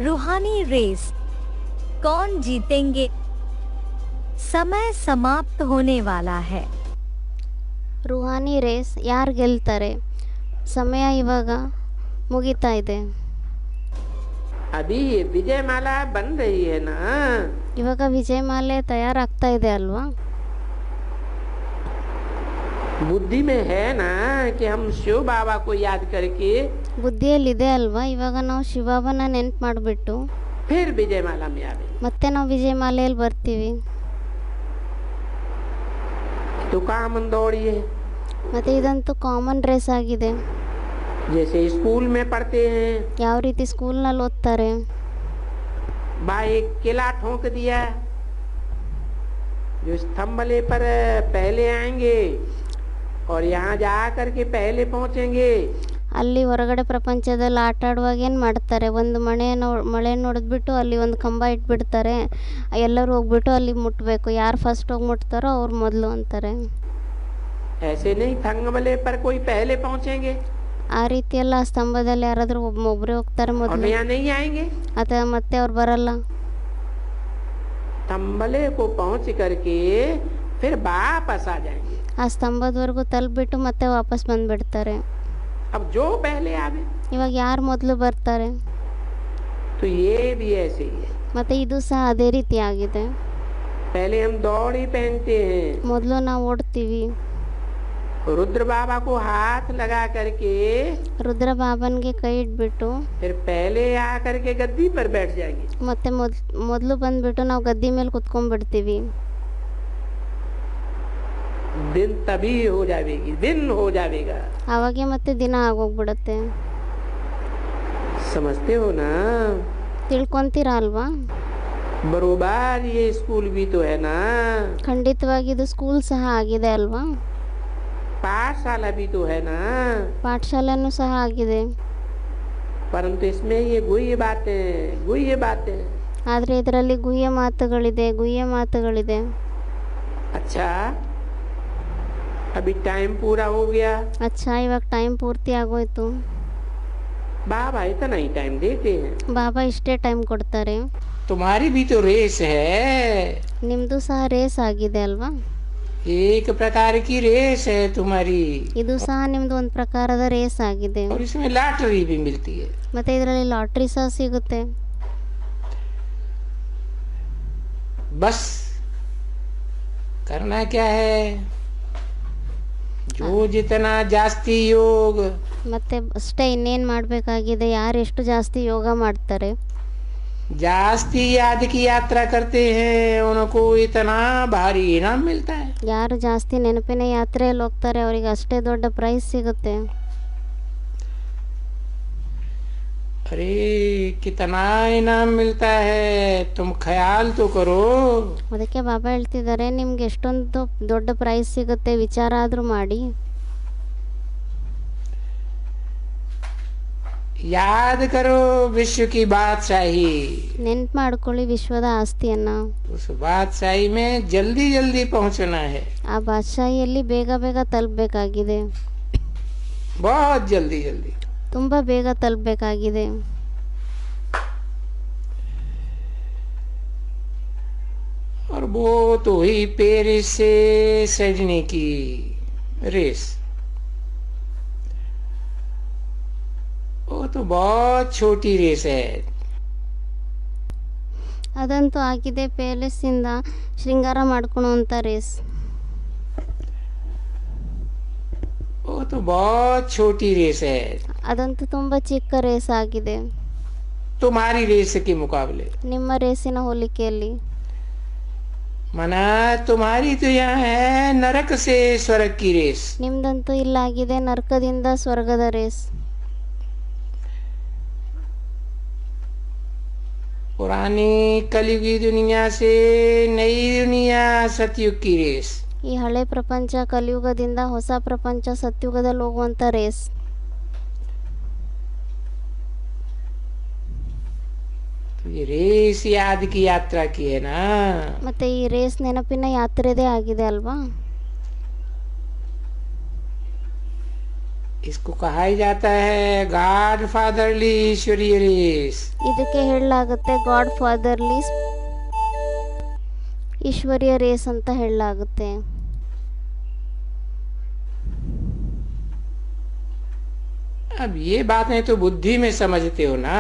रूहानी रेस, कौन जीतेंगे? समय समाप्त होने वाला है. ರೂಹಾನಿ ರೇಸ್, ಯಾರು ಗೆಲ್ತಾರೆ? ಸಮಯ ಇವಾಗ ಮುಗಿತಾ ಇದೆ. अभी ये विजय माला बन रही है ना. ಇವಾಗ ವಿಜಯಮಾಲೆ ತಯಾರಾಗ್ತಾ ಇದೆ ಅಲ್ವಾ? बुद्धि में है ना कि हम शिव बाबा को याद करके ಬುದ್ಧಿಯಲ್ಲಿದೆ ಅಲ್ವಾ, ಇವಾಗ ನಾವು ಶಿವಬಾಬನ ನೆನ್ಪು ಮಾಡಿಬಿಟ್ಟು फिर विजय माला में आवे. ಮತ್ತೆ ನಾವು ವಿಜಯಮಾಲೆಯಲ್ಲಿ ಬರ್ತೀವಿ. तो कामन दौड़ी है. ಮತ್ತು ಇದಂತೂ ಕಾಮನ್ ರೇಸ್ ಆಗಿದೆ. जैसे स्कूल में पढ़ते हैं, ಯಾವ ರೀತಿ ಸ್ಕೂಲ್ನಲ್ಲಿ ಓದ್ತಾರೆ. भाई एक किला ठोक दिया, जो स्तंभले पर पहले आएंगे और यहाँ जा करके पहले पहुँचेंगे. ಅಲ್ಲಿ ಹೊರಗಡೆ ಪ್ರಪಂಚದಲ್ಲಿ ಆಟ ಆಡುವಾಗ ಏನು ಮಾಡ್ತಾರೆ, ಒಂದು ಮಳೆ ನೋಡಿದ್ಬಿಟ್ಟು ಅಲ್ಲಿ ಒಂದು ಕಂಬ ಇಟ್ಬಿಡ್ತಾರೆ. ಎಲ್ಲರೂ ಹೋಗ್ಬಿಟ್ಟು ಅಲ್ಲಿ ಮುಟ್ಟಬೇಕು, ಯಾರು ಫಸ್ಟ್ ಹೋಗಿ ಮುಟ್ತಾರೋ ಅವ್ರು ಮೊದಲು ಅಂತಾರೆ. ऐसे नहीं थंगमले पर कोई पहले पहुँचेंगे ಆ ರೀತಿ ಎಲ್ಲ ಆ ಸ್ತಂಭದಲ್ಲಿ ಯಾರಾದರೂ ಒಬ್ಬರೇ ಹೋಗ್ತಾರೆ और ಮೊದಲು, यहाँ नहीं आएंगे. ಅಥವಾ ಮತ್ತೆ ಅವ್ರು ಬರಲ್ಲ. थंबले को पहुँच करके फिर वापस आ जाएंगे. ಆ ಸ್ತಂಭದವರೆಗೂ ತಲುಪಿಬಿಟ್ಟು ಮತ್ತೆ ವಾಪಸ್ ಬಂದುಬಿಡ್ತಾರೆ. अब जो पहले आवे. ಇವಾಗ ಯಾರು ಮೊದಲು ಬರ್ತಾರೆ. तो ये भी ऐसे ही है. ಮತ್ತು ಇದು ಸಹ ಅದೇ ರೀತಿ ಆಗಿದೆ. पहले हम दौड़ी पहनते हैं, ಮೊದಲು ನಾವು ಓಡ್ತೀವಿ, रुद्र बाबा को हाथ लगा करके ರುದ್ರ ಬಾಬನ್ಗೆ ಕೈ ಇಟ್ಬಿಟ್ಟು फिर पहले आ करके गद्दी पर बैठ जाएंगे. ಮತ್ತೆ ಮೊದಲು ಬಂದುಬಿಟ್ಟು ನಾವು ಗದ್ದಿ ಮೇಲೆ ಕುತ್ಕೊಂಡ್ಬಿಡ್ತೀವಿ. दिन तभी हो जाएगी, दिन हो जाएगा. ಆವಾಗೆ ಮತ್ತೆ ದಿನ ಆಗೋಗ್ಬಿಡುತ್ತೆ. समझते हो ना. ತಿಳ್ಕೊತೀರಾ ಅಲ್ವಾ? बरोबर ये स्कूल भी तो है ना, ಖಂಡಿತವಾಗಿ ಇದು ಸ್ಕೂಲ್ ಸಹ ಆಗಿದೆ ಅಲ್ವಾ? पाठशाला भी तो है ना. ಪಾಠಶಾಲೆನೂ ಸಹ ಆಗಿದೆ. परंतु इसमें ये गुह्य बातें. ಆದರೆ ಇದರಲ್ಲಿ ಗುಹ್ಯ ಮಾತುಗಳಿದೆ. अच्छा, अभी टाइम पूरा हो गया. ಅಚ್ಚಾ, ಇವಾಗ ಟೈಮ್ ಪೂರ್ತಿ ಆಗೋಯ್ತು. बाबा इतना ही टाइम देते हैं. ಬಾಬಾ ಇಷ್ಟೇ ಟೈಮ್ ಕೊಡ್ತಾರೆ. तुम्हारी भी तो रेस है. ನಿಮ್ಮದು ಸಹ ರೇಸ್ ಆಗಿದೆ ಅಲ್ವಾ? एक प्रकार की रेस है तुम्हारी. ಇದು ಸಹ ನಿಮ್ಮದು ಒಂದು ಪ್ರಕಾರದ ರೇಸ್ ಆಗಿದೆ. और इसमें लॉटरी भी मिलती है. ಮತ್ತು ಇದರಲ್ಲಿ ಲಾಟ್ರಿ ಸಹ ಸಿಗುತ್ತೆ. बस करना क्या है, जो जितना जास्ती योग. ಮತ್ತೆ ಅಷ್ಟೇ, ಇನ್ನೇನು ಮಾಡಬೇಕಾಗಿದೆ, ಯಾರು ಎಷ್ಟು ಜಾಸ್ತಿ ಯೋಗ ಮಾಡ್ತಾರೆ, जास्ती याद की यात्रा करते हैं, उनको इतना भारी इनाम मिलता है. ಯಾರು ಜಾಸ್ತಿ ನೆನಪಿನ ಯಾತ್ರೆಯಲ್ಲಿ ಹೋಗ್ತಾರೆ ಅವರಿಗೆ ಅಷ್ಟೇ ದೊಡ್ಡ ಪ್ರೈಸ್ ಸಿಗುತ್ತೆ. अरे कितना इनाम मिलता है, तुम ख्याल तो करो. ಅದಕ್ಕೆ ಬಾಬಾ ಹೇಳ್ತಿದ್ದಾರೆ, ನಿಮ್ಗೆ ಎಷ್ಟೊಂದು ದೊಡ್ಡ ಪ್ರೈಸ್ ಸಿಗುತ್ತೆ, ವಿಚಾರ ಆದರೂ ಮಾಡಿ. याद करो विश्व की बादशाही. ನೆನ್ಪು ಮಾಡ್ಕೊಳ್ಳಿ ವಿಶ್ವದ ಆಸ್ತಿಯನ್ನ. उस बादशाही में जल्दी जल्दी पहुंचना है. ಆ ಬಾದಶಾಹಿಯಲ್ಲಿ ಬೇಗ ಬೇಗ ತಲುಪಬೇಕಾಗಿದೆ, बहुत जल्दी जल्दी. ತುಂಬ ಬೇಗ ತಲುಪಬೇಕಾಗಿದೆ. और वो तो हुई पेरिस से सिडनी की रेस. वो तो बहुत छोटी रेस है. ಅದಂತೂ ಆಗಿದೆ ಪ್ಯಾಲೇಸಿಂದ ಶೃಂಗಾರ ಮಾಡ್ಕೊಳ್ಳುವಂಥ ರೇಸ್. वो तो बहुत छोटी रेस है ಅದಂತೂ ತುಂಬ ಚಿಕ್ಕ ರೇಸ್ ಆಗಿದೆ तुम्हारी रेस के मुकाबले. ನಿಮ್ಮ ರೇಸಿನ ಹೋಲಿಕೆಯಲ್ಲಿ. मना तुम्हारी तो यहाँ है नरक से स्वर्ग की रेस. ನಿಮ್ದಂತೂ ಇಲ್ಲಾಗಿದೆ ನರಕದಿಂದ ಸ್ವರ್ಗದ ರೇಸ್. पुरानी कलयुगी दुनिया से नई दुनिया सतयुग की रेस. ಈ ಹಳೆ ಪ್ರಪಂಚ ಕಲಿಯುಗದಿಂದ ಹೊಸ ಪ್ರಪಂಚ ಸತ್ಯುಗದಲ್ಲಿ ಹೋಗುವಂಥ ರೇಸ್. तो ये रेस याद की यात्रा की है ना. ಮತ್ತೆ ಈ ರೇಸ್ ನೆನಪಿನ ಯಾತ್ರೆದೇ ಆಗಿದೆ ಅಲ್ವಾ? इसको कहा ही जाता है गॉड फादरली ईश्वरीय रेस। ಇದಕ್ಕೆ ಹೇಳಲಾಗುತ್ತೆ ಗಾಡ್ ಫಾದರ್ಲಿ ಈಶ್ವರೀಯ ರೇಸ್ ಅಂತ ಹೇಳಲಾಗುತ್ತೆ. अब ये बातें तो बुद्धि में समझते हो ना।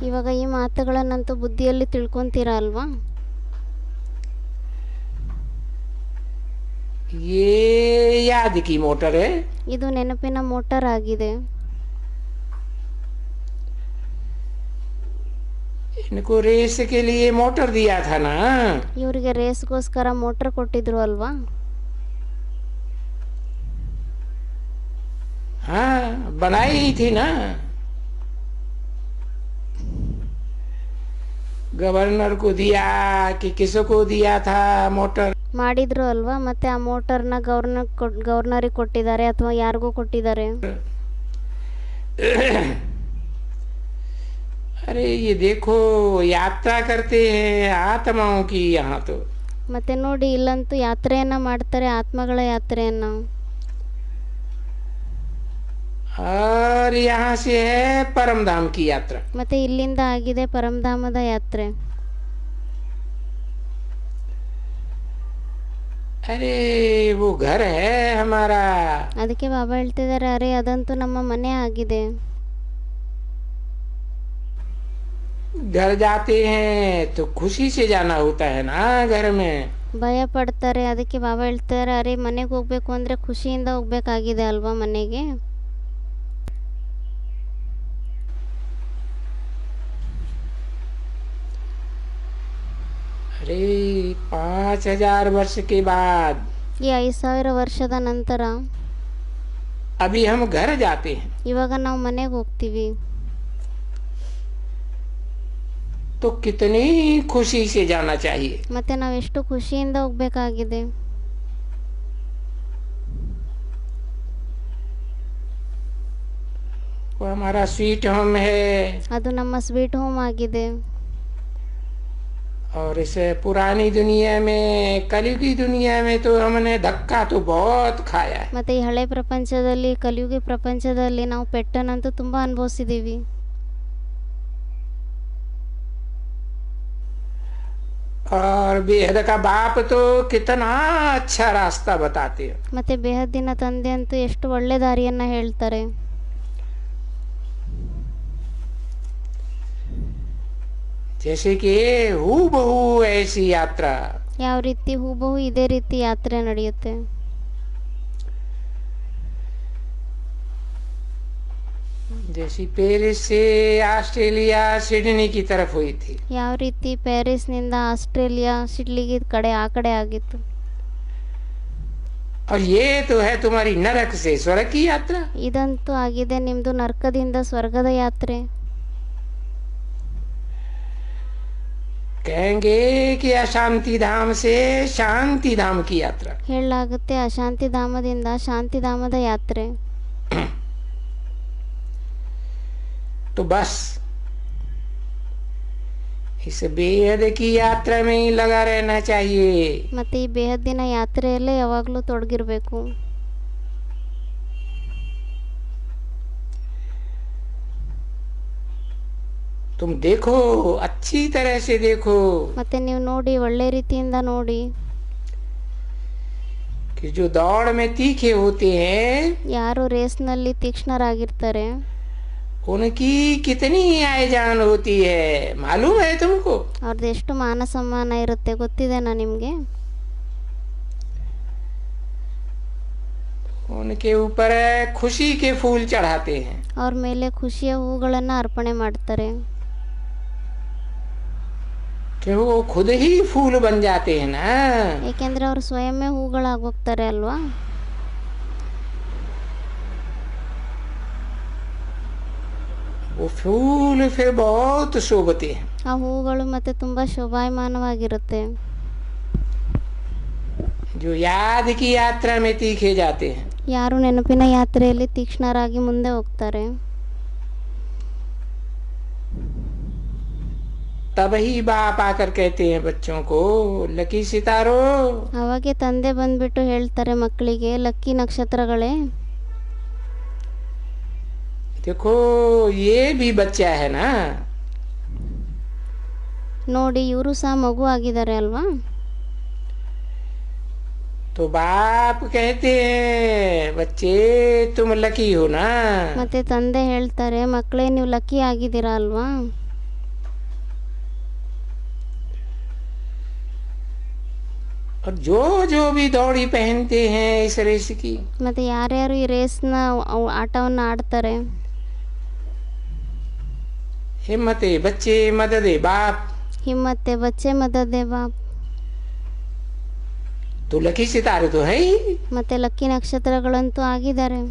ಇವಾಗ ಈ ಮಾತುಗಳನ್ನಂತೂ ಬುದ್ಧಿಯಲ್ಲಿ ತಿಳ್ಕೊಂತೀರಾ ಅಲ್ವಾ? ये याद की मोटर है। ಇದು ನೆನಪಿನ ಮೋಟಾರ್ ಆಗಿದೆ. इनको रेस के लिए मोटर दिया था ना। ಇವರಿಗೆ ರೇಸ್ಗೋಸ್ಕರ ಮೋಟಾರ್ ಕೊಟ್ಟಿದ್ರು ಅಲ್ವಾ? हाँ बनाई ही थी ना। गवर्नर को दिया कि किसको दिया था मोटर। ಮಾಡಿದ್ರು ಅಲ್ವಾ? ಮತ್ತೆ ಆ ಮೋಟಾರ್ನ ಗವರ್ನರಿಗೆ ಕೊಟ್ಟಿದ್ದಾರೆ ಅಥವಾ ಯಾರಿಗೂ ಕೊಟ್ಟಿದ್ದಾರೆ? अरे ये देखो यात्रा करते हैं आत्माओं की यहाँ तो। ಮತ್ತೆ ನೋಡಿ ಇಲ್ಲಂತೂ ಯಾತ್ರೆಯನ್ನ ಮಾಡ್ತಾರೆ, ಆತ್ಮಗಳ ಯಾತ್ರೆಯನ್ನ. और यहाँ से है परम धाम की यात्रा। ಮತ್ತೆ ಇಲ್ಲಿಂದ ಆಗಿದೆ ಪರಮಧಾಮದ ಯಾತ್ರೆ. अरे वो घर है हमारा। ಅದಕ್ಕೆ ಬಾಬಾ ಹೇಳ್ತಿದ್ದಾರೆ, ಅರೆ ಅದಂತೂ ನಮ್ಮ ಮನೆ ಆಗಿದೆ. घर जाते हैं तो खुशी से जाना होता है ना घर में। ಭಯ ಪಡ್ತಾರೆ. ಅದಕ್ಕೆ ಬಾಬಾ ಹೇಳ್ತಾರೆ, ಅರೆ ಮನೆಗೆ ಹೋಗ್ಬೇಕು ಅಂದ್ರೆ ಖುಷಿಯಿಂದ ಹೋಗ್ಬೇಕಾಗಿದೆ ಅಲ್ವಾ ಮನೆಗೆ? अरे 5000 वर्ष के बाद ಈ 5000 ವರ್ಷದ ನಂತರ अभी हम घर जाते हैं ಇವಾಗ ನಾವು ಮನೆಗೆ ಹೋಗ್ತೀವಿ. तो कितनी खुशी से जाना चाहिए। ಮತ್ತೆ ನಾವು ಎಷ್ಟು ಖುಷಿಯಿಂದ ಹೋಗ್ಬೇಕಾಗಿದೆ. वो हमारा स्वीट होम है। ಅದು ನಮ್ಮ ಸ್ವೀಟ್ ಹೋಮ್ ಆಗಿದೆ. और इस पुरानी दुनिया में कलयुगी दुनिया में तो हमने धक्का तो बहुत खाया है। ಮತ್ತೆ ಈ ಹಳೆ ಪ್ರಪಂಚದಲ್ಲಿ, ಕಲಿಯುಗಿ ಪ್ರಪಂಚದಲ್ಲಿ ನಾವು ಪೆಟ್ಟನಂತೂ ತುಂಬಾ ಅನುಭವಿಸಿದೀವಿ. और बेहद का बाप तो कितना अच्छा रास्ता बताते हैं। ಮತ್ತೆ ಬೇಹದ್ದಿನ ತಂದೆ ಅಂತೂ ಎಷ್ಟು ಒಳ್ಳೆ ದಾರಿಯನ್ನ ಹೇಳ್ತಾರೆ. जैसे कि हूबहू ऐसी यात्रा। ಯಾವ ರೀತಿ ಹೂಬಹು ಇದೇ ರೀತಿ ಯಾತ್ರೆ ನಡೆಯುತ್ತೆ. जैसी पेरिस से ऑस्ट्रेलिया सिडनी की तरफ हुई थी। ಯಾವ ರೀತಿ ಪ್ಯಾರಿಸ್ನಿಂದ ಆಸ್ಟ್ರೇಲಿಯಾ ಸಿಡ್ಲಿಗೆ ಆ ಕಡೆ ಆಗಿತ್ತು. और ये तो है तुम्हारी नरक से स्वर्ग की यात्रा। ಇದಂತೂ ಆಗಿದೆ ನಿಮ್ದು ನರಕದಿಂದ ಸ್ವರ್ಗದ ಯಾತ್ರೆ. कहेंगे कि अशांति धाम से शांति धाम की यात्रा। ಹೇಳಲಾಗುತ್ತೆ ಅಶಾಂತಿ ಧಾಮದಿಂದ ಶಾಂತಿಧಾಮದ ಯಾತ್ರೆ. तो बस इस बेहद की यात्रा में ही लगा रहना चाहिए। ಮತ್ತೆ ಈ ಬೇಹದ್ದಿನ ಯಾತ್ರೆಯಲ್ಲೇ ಯಾವಾಗಲೂ ತೊಡಗಿರ್ಬೇಕು. तुम देखो अच्छी तरह से देखो ಮತ್ತೆ ನೀವು ನೋಡಿ, ಒಳ್ಳೆ ರೀತಿಯಿಂದ ನೋಡಿ. कि जो दौड़ में तीखे होते हैं ಯಾರು ರೇಸ್ನಲ್ಲಿ ತೀಕ್ಷ್ಣರಾಗಿರ್ತಾರೆ उनकी कितनी आय जान होती है मालूम है तुमको। ಅವ್ರದ್ದು ಎಷ್ಟು ಮಾನ ಸಮ್ಮಾನ ಇರುತ್ತೆ ಗೊತ್ತಿದೆನಾ ನಿಮಗೆ? उनके ऊपर खुशी के फूल चढ़ाते हैं। ಅವ್ರ ಮೇಲೆ ಖುಷಿಯ ಹೂಗಳನ್ನು ಅರ್ಪಣೆ ಮಾಡ್ತಾರೆ. कि वो खुद ही फूल बन जाते हैं ना। ಏಕೆಂದ್ರೆ ಅವ್ರು ಸ್ವಯಂವೇ ಹೂಗಳಾಗೋಗ್ತಾರೆ ಅಲ್ವಾ? वो फूल फिर बहुत शोभते हैं। ಆ ಹೂಗಳು ಮತ್ತೆ ತುಂಬಾ ಶೋಭಾಯಮಾನವಾಗಿರುತ್ತೆ. जो याद की यात्रा में तीखे जाते हैं ಯಾರು ನೆನಪಿನ ಯಾತ್ರೆಯಲ್ಲಿ ತೀಕ್ಷ್ಣರಾಗಿ ಮುಂದೆ ಹೋಗ್ತಾರೆ तब ही बाप आकर कहते हैं बच्चों को लकी सितारो। ಅವಾಗೆ ತಂದೆ ಬಂದ್ಬಿಟ್ಟು ಹೇಳ್ತಾರೆ ಮಕ್ಕಳಿಗೆ, ಲಕ್ಕಿ ನಕ್ಷತ್ರಗಳೇ देखो ये भी बच्चा है ना, ನೋಡಿ ಇವರು ಸಹ ಮಗು ಆಗಿದ್ದಾರೆ ಅಲ್ವಾ. तो बाप कहते हैं बच्चे तुम लकी हो ना। ಮತ್ತೆ ತಂದೆ ಹೇಳ್ತಾರೆ, ಮಕ್ಕಳೇ ನೀವು ಲಕ್ಕಿ ಆಗಿದ್ದೀರಾ ಅಲ್ವಾ. और जो जो भी दौड़ी पहनते हैं इस रेस की, ಮತ್ತೆ ಯಾರ್ಯಾರು ಈ ರೇಸ್ನ ಆಟವನ್ನು ಆಡ್ತಾರೆ, हिम्मते बच्चे मददे बाप, ಹಿಮ್ಮತ್ತೆ ಬಚ್ಚೆ ಮದದೆ ಬಾಪ್. तो लकी सितारे तो है ही। ಮತ್ತೆ ಲಕ್ಕಿ ನಕ್ಷತ್ರಗಳಂತೂ ಆಗಿದ್ದಾರೆ.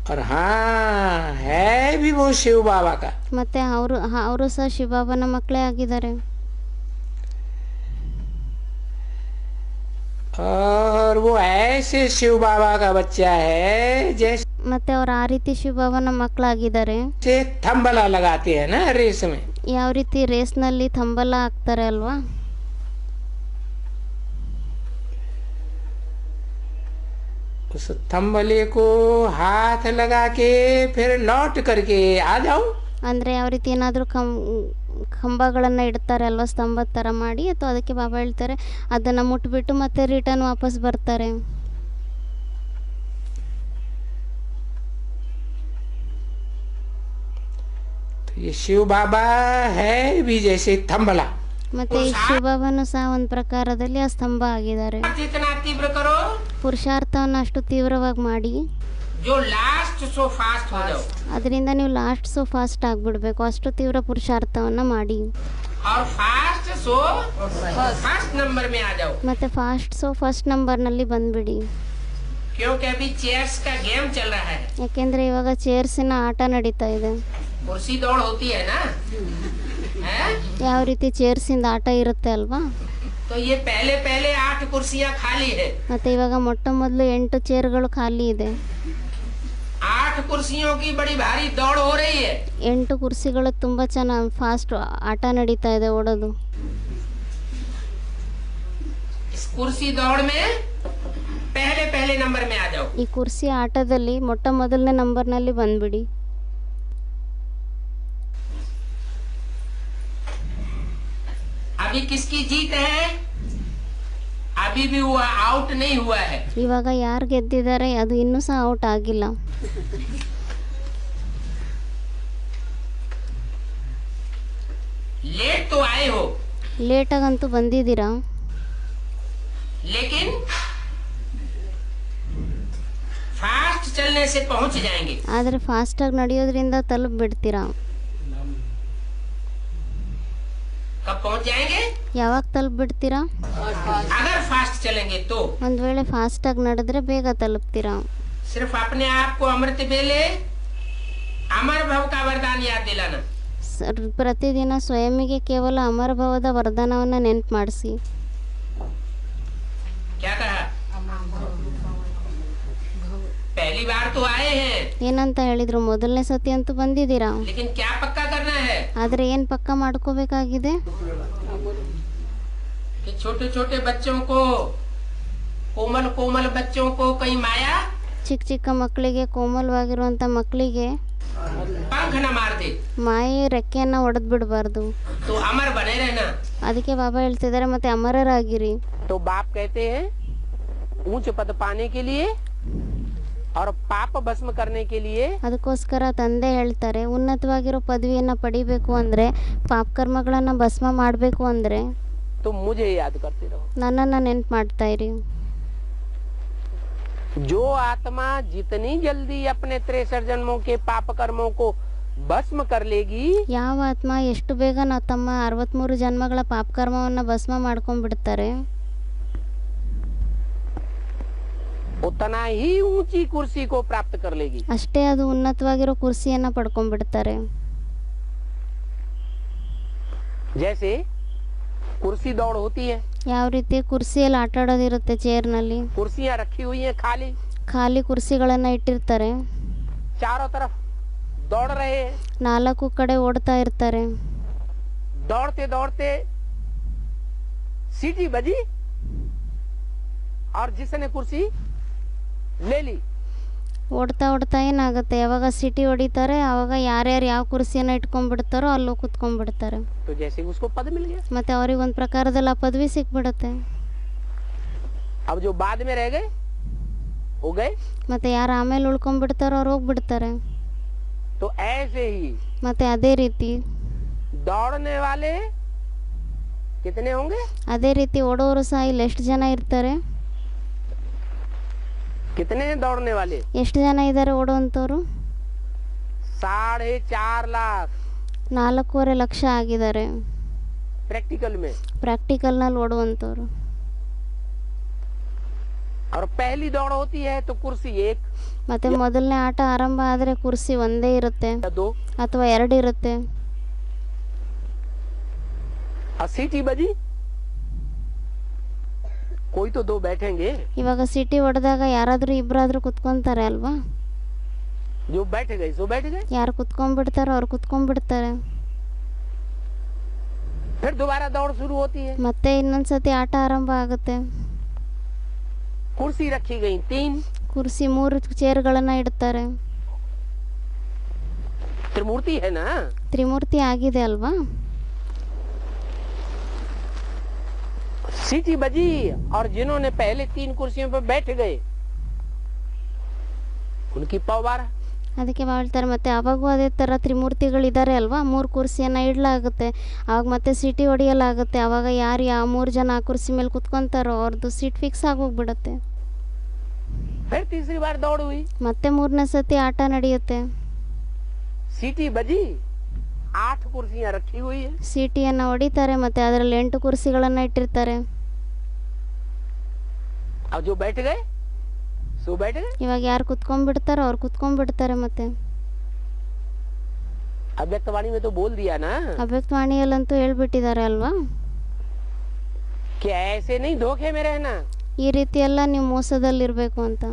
और हाँ है भी वो शिव बाबा का। ಮತ್ತೆ ಅವರು ಸಹ ಶಿವಬಾಬನ ಮಕ್ಕಳೇ ಆಗಿದ್ದಾರೆ. और वो ऐसे शिव बाबा का बच्चा है जैसे ಮತ್ತೆ ಅವ್ರು ಆ ರೀತಿ ಶಿವಬಾಬನ ಮಕ್ಕಳಾಗಿದ್ದಾರೆ. थंबला लगाते हैं ना रेस में। ಯಾವ ರೀತಿ ರೇಸ್ನಲ್ಲಿ ಥಂಬಲ ಹಾಕ್ತಾರೆ ಅಲ್ವಾ. उस थंबले को हाथ लगा के फिर लौट करके आ जाओ। ಅಂದರೆ ಯಾವ ರೀತಿ ಏನಾದರೂ ಕಂಬಗಳನ್ನು ಇಡ್ತಾರೆ ಅಲ್ವಾ, ಸ್ತಂಭದ ಥರ ಮಾಡಿ, ಅಥವಾ ಅದಕ್ಕೆ ಬಾಬಾ ಹೇಳ್ತಾರೆ ಅದನ್ನು ಮುಟ್ಬಿಟ್ಟು ಮತ್ತೆ ರಿಟರ್ನ್ ವಾಪಸ್ ಬರ್ತಾರೆ. तो ये शिव बाबा है भी जैसे थंबला। ಮತ್ತೆ ಈ ಶಿವಬಾಬನು ಸಹ ಒಂದು ಪ್ರಕಾರದಲ್ಲಿ ಆ ಸ್ತಂಭ ಆಗಿದ್ದಾರೆ. जितना तीव्र करो, ಪುರುಷಾರ್ಥವನ್ನು ಅಷ್ಟು ತೀವ್ರವಾಗಿ ಮಾಡಿ, जो लास्ट सो फास्ट हो जाओ। ಅದರಿಂದ ನೀವು ಲಾಸ್ಟ್ ಸೋ ಫಾಸ್ಟ್ ಆಗಿಬಿಡ್ಬೇಕು, ಅಷ್ಟು ತೀವ್ರ ಪುರುಷಾರ್ಥವನ್ನು ಮಾಡಿ. और फास्ट सो फर्स्ट नंबर में आ जाओ। ಮತ್ತೆ ಫಾಸ್ಟ್ ಸೋ ಫಸ್ಟ್ ನಂಬರ್ನಲ್ಲಿ ಬಂದ್ಬಿಡಿ. क्योंकि अभी चेयर्स का गेम चल रहा है। ಯಾಕೆಂದರೆ ಇವಾಗ ಚೇರ್ಸಿನ ಆಟ ನಡೀತಾ ಇದೆ. कुर्सी दौड़ होती है ना, हैं? ಯಾವ ರೀತಿ ಚೇರ್ಸಿಂದ ಆಟ ಇರುತ್ತೆ ಅಲ್ವಾ. तो ये पहले पहले 8 कुर्सियां खाली है। ಮತ್ತೆ ಇವಾಗ ಮೊಟ್ಟ ಮೊದಲು 8 ಚೇರ್ಗಳು ಖಾಲಿ ಇದೆ. 8 कुर्सियों की बड़ी भारी दौड़ हो रही है। 8 ಕುರ್ಸಿಗಳು ತುಂಬ ಚೆನ್ನಾಗಿ ಫಾಸ್ಟ್ ಆಟ ನಡೀತಾ ಇದೆ, ಓಡೋದು. इस कुर्सी दौड़ में पहले पहले नंबर में आ जाओ। ಈ ಕುರ್ಸಿ ಆಟದಲ್ಲಿ ಮೊಟ್ಟ ಮೊದಲನೇ ನಂಬರ್ನಲ್ಲಿ ಬಂದ್ಬಿಡಿ. अभी किसकी जीत है? अभी भी वो आउट नहीं हुआ है। ಇವಾಗ ಯಾರು ಗೆದ್ದಿದ್ದಾರೆ ಅದು ಇನ್ನೂ ಸಹ ಔಟ್ ಆಗಿಲ್ಲ. लेट तो आए हो, ಲೇಟಾಗಂತೂ ಬಂದಿದ್ದೀರಾ, लेकिन फास्ट चलने से पहुंच जाएंगे। ಆದರೆ ಫಾಸ್ಟಾಗಿ ನಡೆಯೋದ್ರಿಂದ ತಲುಪಿಬಿಡ್ತೀರಾ. कब पहुंच जाएंगे? ಯಾವಾಗ ತಲುಪಿಬಿಡ್ತೀರಾ? अगर फास्ट चलेंगे तो ಒಂದು ವೇಳೆ ಫಾಸ್ಟಾಗಿ ನಡೆದ್ರೆ ಬೇಗ ತಲುಪ್ತೀರಾ. सिर्फ अपने आप को अमृत बेले अमर भव का वरदान याद दिलाना। ಪ್ರತಿದಿನ ಸ್ವಯಂಗೆ ಕೇವಲ ಅಮರಭವದ ವರದಾನವನ್ನು ನೆನಪು ಮಾಡಿಸಿ. क्या कहा? पहली बार तो आए हैं, ಏನಂತ ಹೇಳಿದ್ರು, ಮೊದಲನೇ ಸತಿ ಅಂತೂ ಬಂದಿದ್ದೀರಾ, लेकिन क्या पक्का करना है ಆದರೆ ಏನು ಪಕ್ಕ ಮಾಡ್ಕೋಬೇಕಾಗಿದೆ? कि छोटे छोटे बच्चों को, कोमल कोमल बच्चों को कहीं माया ಚಿಕ್ಕ ಚಿಕ್ಕ ಮಕ್ಕಳಿಗೆ, ಕೋಮಲವಾಗಿರುವಂಥ ಮಕ್ಕಳಿಗೆ पंख न मार दे, ಮಾಯೆ ರೆಕ್ಕೆಯನ್ನು ಒಡೆದು ಬಿಡಬಾರ್ದು. तो अमर बने रहना। ಅದಕ್ಕೆ ಬಾಬಾ ಹೇಳ್ತಿದ್ದಾರೆ, ಮತ್ತೆ ಅಮರರಾಗಿರಿ. तो बाप कहते हैं ऊंच पद पाने के लिए और पाप भस्म करने के लिए ಅದಕ್ಕೋಸ್ಕರ ತಂದೆ ಹೇಳ್ತಾರೆ, ಉನ್ನತವಾಗಿರೋ ಪದವಿಯನ್ನು ಪಡಿಬೇಕು ಅಂದರೆ, ಪಾಪಕರ್ಮಗಳನ್ನು ಭಸ್ಮ ಮಾಡಬೇಕು ಅಂದರೆ तो मुझे याद करते रहो। ನನ್ನನ್ನು ನೆನಪು ಮಾಡ್ತಾ ಇರಿ. जो आत्मा जितनी जल्दी अपने 63 जन्मों के पाप कर्मों को भस्म कर लेगी, ಯಾವ ಆತ್ಮ ಎಷ್ಟು ಬೇಗ ನಾವು ತಮ್ಮ 63 ಜನ್ಮಗಳ ಪಾಪಕರ್ಮವನ್ನು ಭಸ್ಮ ಮಾಡ್ಕೊಂಡ್ಬಿಡ್ತಾರೆ, उतना ही ऊंची कुर्सी को प्राप्त कर लेगी। ಅಷ್ಟೇ ಅದು ಉನ್ನತವಾಗಿರೋ ಕುರ್ಸಿಯನ್ನು ಪಡ್ಕೊಂಡ್ಬಿಡ್ತಾರೆ. जैसे कुर्सी दौड़ होती है, ಯಾವ ರೀತಿ ಕುರ್ಸಿಯಲ್ಲಿ ಆಟ ಆಡೋದಿರುತ್ತೆ, ಚೇರ್ನಲ್ಲಿ कुर्सियां रखी हुई हैं खाली, ಖಾಲಿ ಕುರ್ಸಿಗಳನ್ನು ಇಟ್ಟಿರ್ತಾರೆ, चारों तरफ दौड़ रहे हैं, 4 ಕಡೆ ಓಡ್ತಾ ಇರ್ತಾರೆ. दौड़ते दौड़ते सीटी बजी और जिसने कुर्सी ले ली। ಓಡ್ತಾ ಓಡ್ತಾ ಏನಾಗುತ್ತೆ, ಯಾವಾಗ ಸಿಟಿ ಹೊಡಿತಾರೆ ಆವಾಗ ಯಾರ್ಯಾರು ಯಾವ ಕುರ್ಸಿಯನ್ನು ಇಟ್ಕೊಂಡ್ಬಿಡ್ತಾರೋ ಅಲ್ಲೂ ಕುತ್ಕೊಂಡ್ಬಿಡ್ತಾರೆ. तो जैसे उसको पद मिल गया। ಮತ್ತು ಅವ್ರಿಗೆ ಒಂದು ಪ್ರಕಾರದಲ್ಲಿ ಆ ಪದವಿ ಸಿಕ್ಬಿಡುತ್ತೆ. अब जो बाद में रह गए हो गए। ಮತ್ತು ಯಾರು ಆಮೇಲೆ ಉಳ್ಕೊಂಡ್ಬಿಡ್ತಾರೋ ಅವ್ರು ಹೋಗ್ಬಿಡ್ತಾರೆ. तो ऐसे ही ಮತ್ತು ಅದೇ ರೀತಿ दौड़ने वाले कितने होंगे? ಅದೇ ರೀತಿ ಓಡೋರು ಸಹ ಇಲ್ಲಿ ಎಷ್ಟು ಜನ ಇರ್ತಾರೆ? कितने हैं दौड़ने वाले? ಎಷ್ಟು ಜನ ಇದ್ದಾರೆ ಓಡುವಂಥವ್ರು? 4.5 लाख 4.5 ಲಕ್ಷ ಆಗಿದ್ದಾರೆ प्रैक्टिकल में। ಪ್ರಾಕ್ಟಿಕಲ್ನಲ್ಲಿ ಓಡುವಂಥವ್ರು. और पहली दौड़ होती है तो कुर्सी 1 ಮತ್ತು ಮೊದಲನೇ ಆಟ ಆರಂಭ ಆದರೆ ಕುರ್ಸಿ ಒಂದೇ ಇರುತ್ತೆ या 2 ಅಥವಾ 2 ಇರುತ್ತೆ. और सीटी बजी कोई तो 2 बैठेंगे। ಇವಾಗ ಸಿಟಿ ಹೊಡೆದಾಗ ಯಾರಾದರೂ ಇಬ್ಬರಾದರೂ ಕುತ್ಕೊಂತಾರೆ ಅಲ್ವಾ? जो बैठ गए सो बैठ गए। ಯಾರು ಕುತ್ಕೊಂಡ್ಬಿಡ್ತಾರೋ ಅವ್ರು ಕುತ್ಕೊಂಡ್ಬಿಡ್ತಾರೆ. फिर दोबारा दौड़ शुरू होती है। ಮತ್ತೆ ಇನ್ನೊಂದ್ಸತಿ ಆಟ ಆರಂಭ ಆಗುತ್ತೆ. कुर्सी रखी गई 3। ಕುರ್ಸಿ 3 ಚೇರ್ಗಳನ್ನು ಇಡ್ತಾರೆ. त्रिमूर्ति है ना। ತ್ರಿಮೂರ್ತಿ ಆಗಿದೆ ಅಲ್ವಾ? सीटी बजी और जिन्होंने पहले 3 कुर्सियों पर बैठ गए उनकी पवार। ಅದಕ್ಕೆ ಹೇಳ್ತಾರೆ ಮತ್ತೆ ಅವಾಗೂ ಅದೇ ಥರ ತ್ರಿಮೂರ್ತಿಗಳಿದ್ದಾರೆ ಅಲ್ವಾ? 3 ಕುರ್ಸಿಯನ್ನು ಇಡಲಾಗುತ್ತೆ. ಆವಾಗ ಮತ್ತೆ ಸಿಟಿ ಹೊಡೆಯಲಾಗುತ್ತೆ. ಆವಾಗ ಯಾರು ಯಾವ 3 ಜನ ಆ ಕುರ್ಸಿ ಮೇಲೆ ಕುತ್ಕೊಂತಾರೋ ಅವ್ರದ್ದು ಸೀಟ್ ಫಿಕ್ಸ್ ಆಗೋಗ್ಬಿಡುತ್ತೆ. फिर तीसरी बार दौड़ हुई। ಮತ್ತೆ 3ನೇ ಸತಿ ಆಟ ನಡೆಯುತ್ತೆ. सीटी बजी 8 कुर्सियां रखी हुई है। ಸಿಟಿಯನ್ನು ಹೊಡಿತಾರೆ ಮತ್ತು ಅದರಲ್ಲಿ 8 ಕುರ್ಸಿಗಳನ್ನು ಇಟ್ಟಿರ್ತಾರೆ. अब जो बैठ गए सो बैठ गए। ಇವಾಗ ಯಾರು ಕುತ್ಕೊಂಡ್ಬಿಡ್ತಾರೋ ಅವ್ರು ಕುತ್ಕೊಂಡ್ಬಿಡ್ತಾರೆ. ಮತ್ತೆ अव्यक्तवाणी में तो बोल दिया ना ಅವ್ಯಕ್ತವಾಣಿಯಲ್ಲಂತೂ ಹೇಳ್ಬಿಟ್ಟಿದ್ದಾರೆ ಅಲ್ವಾ? कि ऐसे नहीं धोखे में रहना ಈ ರೀತಿ ಎಲ್ಲ ನೀವು ಮೋಸದಲ್ಲಿರಬೇಕು ಅಂತ.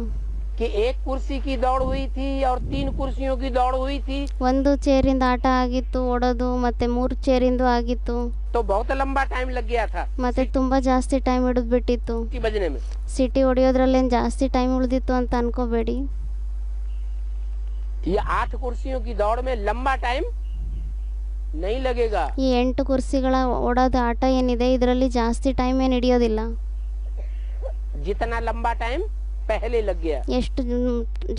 कि 1 कुर्सी की दौड़ हुई थी और 3 कुर्सियों की दौड़ हुई थी 1 ಚೇರಿಂದ ಆಟ ಆಗಿತ್ತು ಓಡೋದು, ಮತ್ತೆ 3 ಚೇರಿಂದು ಆಗಿತ್ತು. तो बहुत लंबा टाइम लग गया था ಮತ್ತೆ ತುಂಬ ಜಾಸ್ತಿ ಟೈಮ್ ಹಿಡಿದ್ಬಿಟ್ಟಿತ್ತು. सीटी बजने में। ಸಿಟಿ ಹೊಡೆಯೋದ್ರಲ್ಲೇನು ಜಾಸ್ತಿ ಟೈಮ್ ಉಳಿದಿತ್ತು ಅಂತ ಅನ್ಕೋಬೇಡಿ. ये 8 कुर्सियों की दौड़ में लंबा टाइम नहीं लगेगा। ಈ 8 ಕುರ್ಸಿಗಳ ಓಡೋದು ಆಟ ಏನಿದೆ ಇದರಲ್ಲಿ ಜಾಸ್ತಿ ಟೈಮ್ ಏನು ಹಿಡಿಯೋದಿಲ್ಲ. जितना लंबा टाइम पहले लग गया ಎಷ್ಟು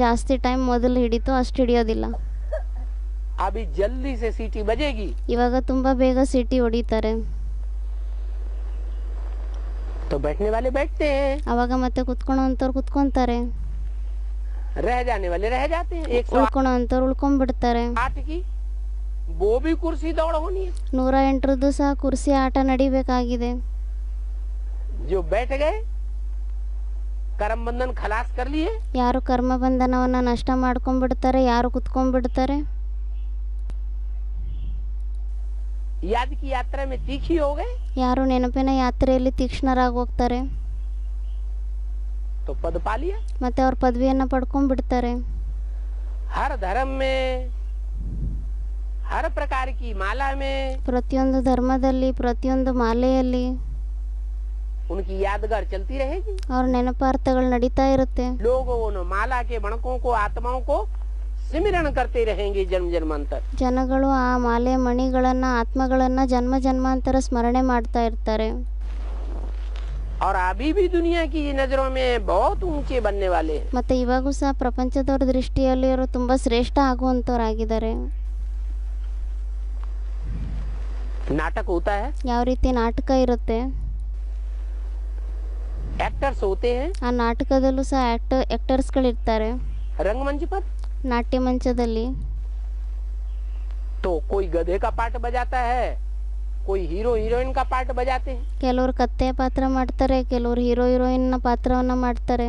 ಜಾಸ್ತಿ ಟೈಮ್ ಮೊದಲು ಹಿಡಿತೋ ಅಷ್ಟು ಹಿಡಿಯೋದಿಲ್ಲ. अभी जल्दी से सीटी बजेगी ಇವಾಗ ತುಂಬ ಬೇಗ ಸಿಟಿ ಹೊಡಿತಾರೆ. तो बैठने वाले बैठते हैं, ಅವಾಗ ಮತ್ತೆ ಕುತ್ಕೊಳ್ಳೋವಂಥವ್ರು ಕುತ್ಕೊಂತಾರೆ, रह जाने वाले रह जाते हैं। 108 ಉಳ್ಕೊಳ್ಳೋವಂಥವ್ರು ಉಳ್ಕೊಂಡ್ಬಿಡ್ತಾರೆ. की वो भी कुर्सी दौड़ होनी है। 108ರದ್ದು ಸಹ ಕುರ್ಸಿ ಆಟ ನಡಿಬೇಕಾಗಿದೆ. जो बैठ गए कर्म बंधन खलास कर लिए। ಯಾರು ಕರ್ಮ ಬಂಧನವನ್ನು ನಷ್ಟ ಮಾಡ್ಕೊಂಡ್ಬಿಡ್ತಾರೆ, ಯಾರು ಕುತ್ಕೊಂಡ್ಬಿಡ್ತಾರೆ. याद की यात्रा में तीखी हो गए ಯಾರು ನೆನಪಿನ ಯಾತ್ರೆಯಲ್ಲಿ ತೀಕ್ಷ್ಣರಾಗಿ ಹೋಗ್ತಾರೆ, तो पद पा लिया। ಮತ್ತೆ ಅವ್ರ ಪದವಿಯನ್ನು ಪಡ್ಕೊಂಡ್ಬಿಡ್ತಾರೆ. हर धर्म में हर प्रकार की माला में ಪ್ರತಿಯೊಂದು ಧರ್ಮದಲ್ಲಿ ಪ್ರತಿಯೊಂದು ಮಾಲೆಯಲ್ಲಿ उनकी यादगार चलती रहेगी। ಅವ್ರ ನೆನಪಾರ್ಥಗಳು ನಡೀತಾ ಇರುತ್ತೆ. लोग उन माला के मणकों को आत्माओं को सिमरन करते रहेंगे जन्म जन्मांतर। ಜನಗಳು ಆ ಮಾಲೆ ಮಣಿಗಳನ್ನು ಆತ್ಮಗಳನ್ನು ಜನ್ಮ ಜನ್ಮಾಂತರ ಸ್ಮರಣೆ ಮಾಡ್ತಾ ಇರ್ತಾರೆ. और अभी भी दुनिया की नजरों में बहुत ऊंचे बनने वाले हैं। ಮತ್ತೆ ಇವಾಗೂ ಸಹ ಪ್ರಪಂಚದವ್ರ ದೃಷ್ಟಿಯಲ್ಲಿ ಅವರು ತುಂಬ ಶ್ರೇಷ್ಠ ಆಗುವಂಥವ್ರಾಗಿದ್ದಾರೆ. नाटक होता है, ಯಾವ ರೀತಿ ನಾಟಕ ಇರುತ್ತೆ, एक्टर्स होते हैं, ಆ ನಾಟಕದಲ್ಲೂ ಸಹ ಆ್ಯಕ್ಟರ್ಸ್ಗಳಿರ್ತಾರೆ. रंगमंच पर ನಾಟ್ಯ ಮಂಚದಲ್ಲಿ तो कोई गधे का पार्ट बजाता है, कोई हीरो हीरोइन का पार्ट बजाते हैं। ಕೆಲವರು ಕತ್ತೆಯ ಪಾತ್ರ ಮಾಡ್ತಾರೆ, ಕೆಲವರು ಹೀರೋ ಹೀರೋಯಿನ್ನ ಪಾತ್ರವನ್ನು ಮಾಡ್ತಾರೆ.